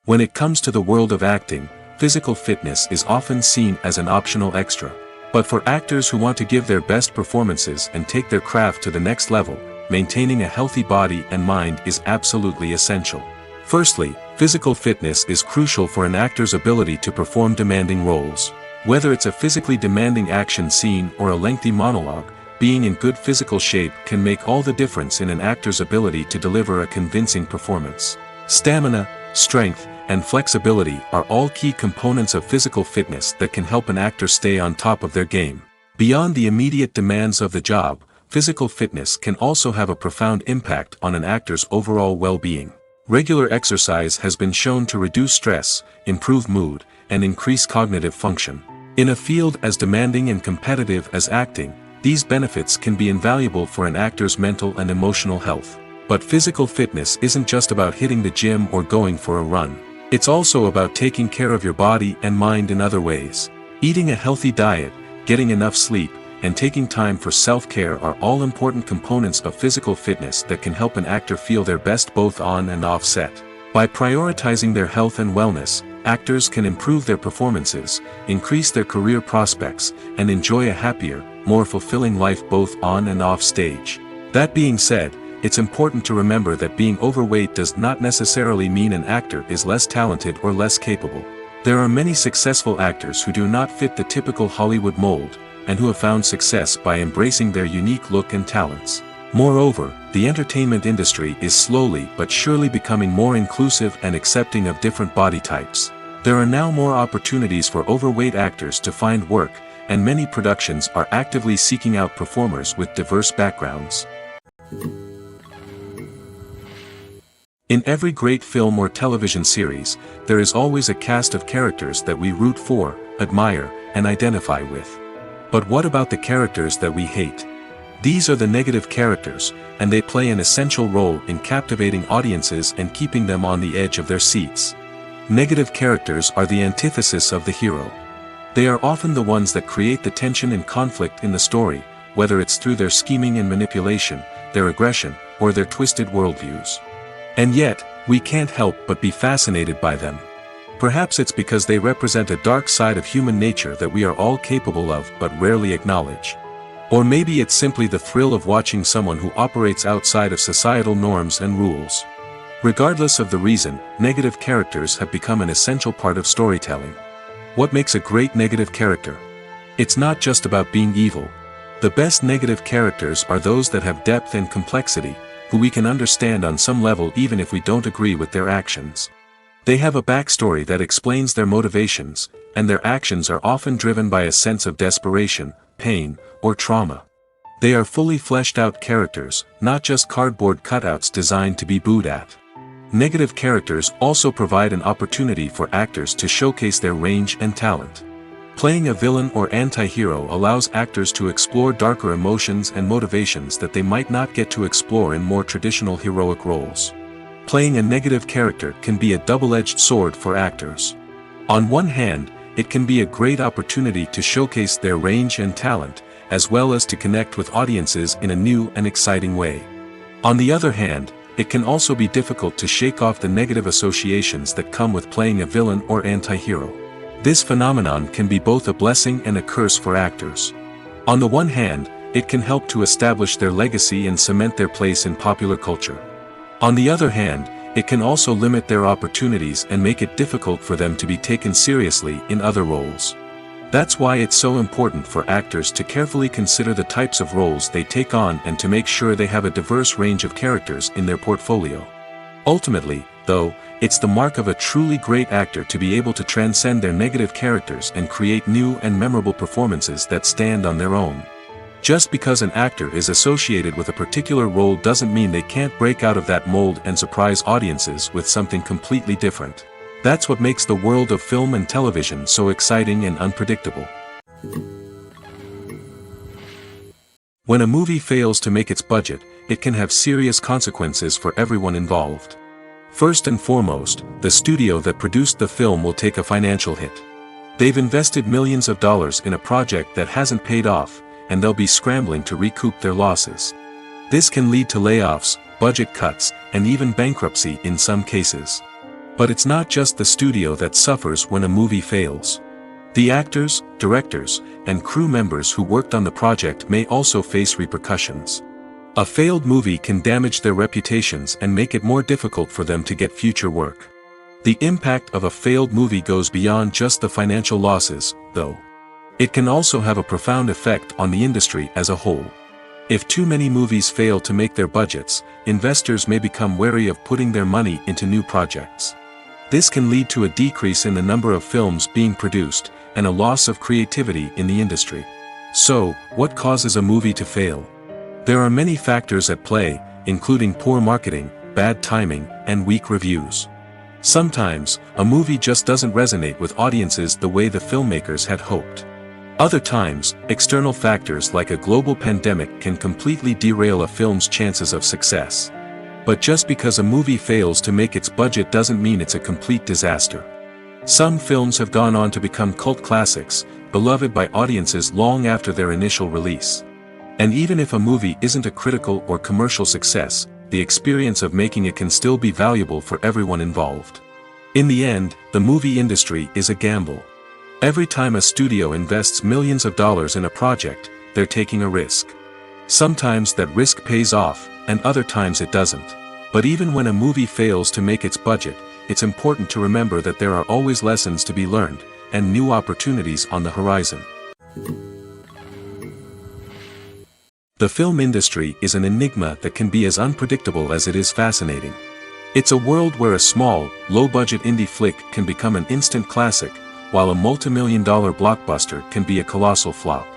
When it comes to the world of acting, physical fitness is often seen as an optional extra. But for actors who want to give their best performances and take their craft to the next level, maintaining a healthy body and mind is absolutely essential. Firstly, physical fitness is crucial for an actor's ability to perform demanding roles. Whether it's a physically demanding action scene or a lengthy monologue, being in good physical shape can make all the difference in an actor's ability to deliver a convincing performance. Stamina, strength, and flexibility are all key components of physical fitness that can help an actor stay on top of their game. Beyond the immediate demands of the job, physical fitness can also have a profound impact on an actor's overall well-being. Regular exercise has been shown to reduce stress, improve mood, and increase cognitive function. In a field as demanding and competitive as acting, these benefits can be invaluable for an actor's mental and emotional health. But physical fitness isn't just about hitting the gym or going for a run. It's also about taking care of your body and mind in other ways. Eating a healthy diet, getting enough sleep, and taking time for self-care are all important components of physical fitness that can help an actor feel their best both on and off set. By prioritizing their health and wellness, actors can improve their performances, increase their career prospects, and enjoy a happier, more fulfilling life both on and off stage. That being said, it's important to remember that being overweight does not necessarily mean an actor is less talented or less capable. There are many successful actors who do not fit the typical Hollywood mold, and who have found success by embracing their unique look and talents. Moreover, the entertainment industry is slowly but surely becoming more inclusive and accepting of different body types. There are now more opportunities for overweight actors to find work, and many productions are actively seeking out performers with diverse backgrounds. In every great film or television series, there is always a cast of characters that we root for, admire, and identify with. But what about the characters that we hate? These are the negative characters, and they play an essential role in captivating audiences and keeping them on the edge of their seats. Negative characters are the antithesis of the hero. They are often the ones that create the tension and conflict in the story, whether it's through their scheming and manipulation, their aggression, or their twisted worldviews. And yet, we can't help but be fascinated by them. Perhaps it's because they represent a dark side of human nature that we are all capable of but rarely acknowledge. Or maybe it's simply the thrill of watching someone who operates outside of societal norms and rules. Regardless of the reason, negative characters have become an essential part of storytelling. What makes a great negative character? It's not just about being evil. The best negative characters are those that have depth and complexity, who we can understand on some level even if we don't agree with their actions. They have a backstory that explains their motivations, and their actions are often driven by a sense of desperation, pain, or trauma. They are fully fleshed out characters, not just cardboard cutouts designed to be booed at. Negative characters also provide an opportunity for actors to showcase their range and talent. Playing a villain or anti-hero allows actors to explore darker emotions and motivations that they might not get to explore in more traditional heroic roles. Playing a negative character can be a double-edged sword for actors. On one hand, it can be a great opportunity to showcase their range and talent, as well as to connect with audiences in a new and exciting way. On the other hand, it can also be difficult to shake off the negative associations that come with playing a villain or anti-hero. This phenomenon can be both a blessing and a curse for actors. On the one hand, it can help to establish their legacy and cement their place in popular culture. On the other hand, it can also limit their opportunities and make it difficult for them to be taken seriously in other roles. That's why it's so important for actors to carefully consider the types of roles they take on and to make sure they have a diverse range of characters in their portfolio. Ultimately, though, it's the mark of a truly great actor to be able to transcend their negative characters and create new and memorable performances that stand on their own. Just because an actor is associated with a particular role doesn't mean they can't break out of that mold and surprise audiences with something completely different. That's what makes the world of film and television so exciting and unpredictable. When a movie fails to make its budget, it can have serious consequences for everyone involved. First and foremost, the studio that produced the film will take a financial hit. They've invested millions of dollars in a project that hasn't paid off, and they'll be scrambling to recoup their losses. This can lead to layoffs, budget cuts, and even bankruptcy in some cases. But it's not just the studio that suffers when a movie fails. The actors, directors, and crew members who worked on the project may also face repercussions. A failed movie can damage their reputations and make it more difficult for them to get future work. The impact of a failed movie goes beyond just the financial losses, though. It can also have a profound effect on the industry as a whole. If too many movies fail to make their budgets, investors may become wary of putting their money into new projects. This can lead to a decrease in the number of films being produced, and a loss of creativity in the industry. So, what causes a movie to fail? There are many factors at play, including poor marketing, bad timing, and weak reviews. Sometimes, a movie just doesn't resonate with audiences the way the filmmakers had hoped. Other times, external factors like a global pandemic can completely derail a film's chances of success. But just because a movie fails to make its budget doesn't mean it's a complete disaster. Some films have gone on to become cult classics, beloved by audiences long after their initial release. And even if a movie isn't a critical or commercial success, the experience of making it can still be valuable for everyone involved. In the end, the movie industry is a gamble. Every time a studio invests millions of dollars in a project, they're taking a risk. Sometimes that risk pays off, and other times it doesn't. But even when a movie fails to make its budget, it's important to remember that there are always lessons to be learned, and new opportunities on the horizon. The film industry is an enigma that can be as unpredictable as it is fascinating. It's a world where a small, low-budget indie flick can become an instant classic, while a multi-million-dollar blockbuster can be a colossal flop.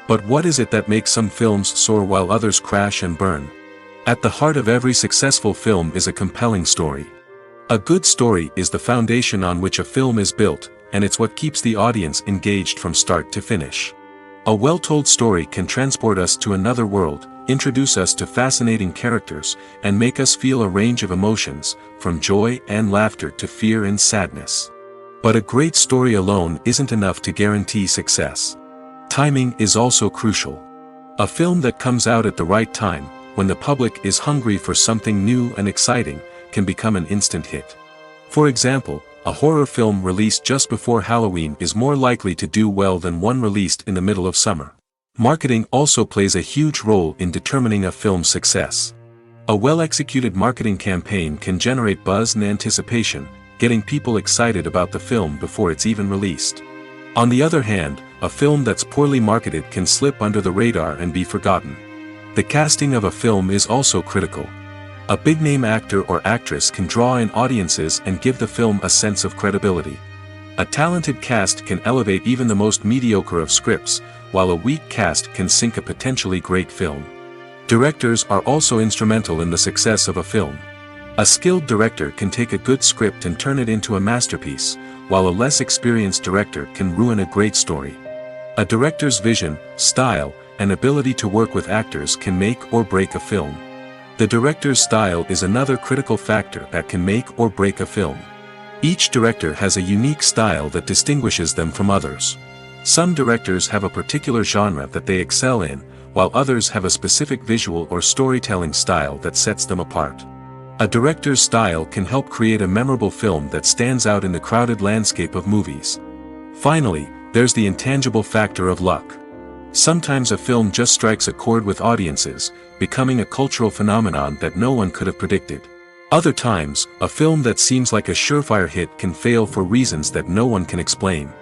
But what is it that makes some films soar while others crash and burn? At the heart of every successful film is a compelling story. A good story is the foundation on which a film is built, and it's what keeps the audience engaged from start to finish. A well-told story can transport us to another world, introduce us to fascinating characters, and make us feel a range of emotions, from joy and laughter to fear and sadness. But a great story alone isn't enough to guarantee success. Timing is also crucial. A film that comes out at the right time, when the public is hungry for something new and exciting, can become an instant hit. For example, a horror film released just before Halloween is more likely to do well than one released in the middle of summer. Marketing also plays a huge role in determining a film's success. A well-executed marketing campaign can generate buzz and anticipation, getting people excited about the film before it's even released. On the other hand, a film that's poorly marketed can slip under the radar and be forgotten. The casting of a film is also critical. A big-name actor or actress can draw in audiences and give the film a sense of credibility. A talented cast can elevate even the most mediocre of scripts, while a weak cast can sink a potentially great film. Directors are also instrumental in the success of a film. A skilled director can take a good script and turn it into a masterpiece, while a less experienced director can ruin a great story. A director's vision, style, and ability to work with actors can make or break a film. The director's style is another critical factor that can make or break a film. Each director has a unique style that distinguishes them from others. Some directors have a particular genre that they excel in, while others have a specific visual or storytelling style that sets them apart. A director's style can help create a memorable film that stands out in the crowded landscape of movies. Finally, there's the intangible factor of luck. Sometimes a film just strikes a chord with audiences, becoming a cultural phenomenon that no one could have predicted. Other times, a film that seems like a surefire hit can fail for reasons that no one can explain.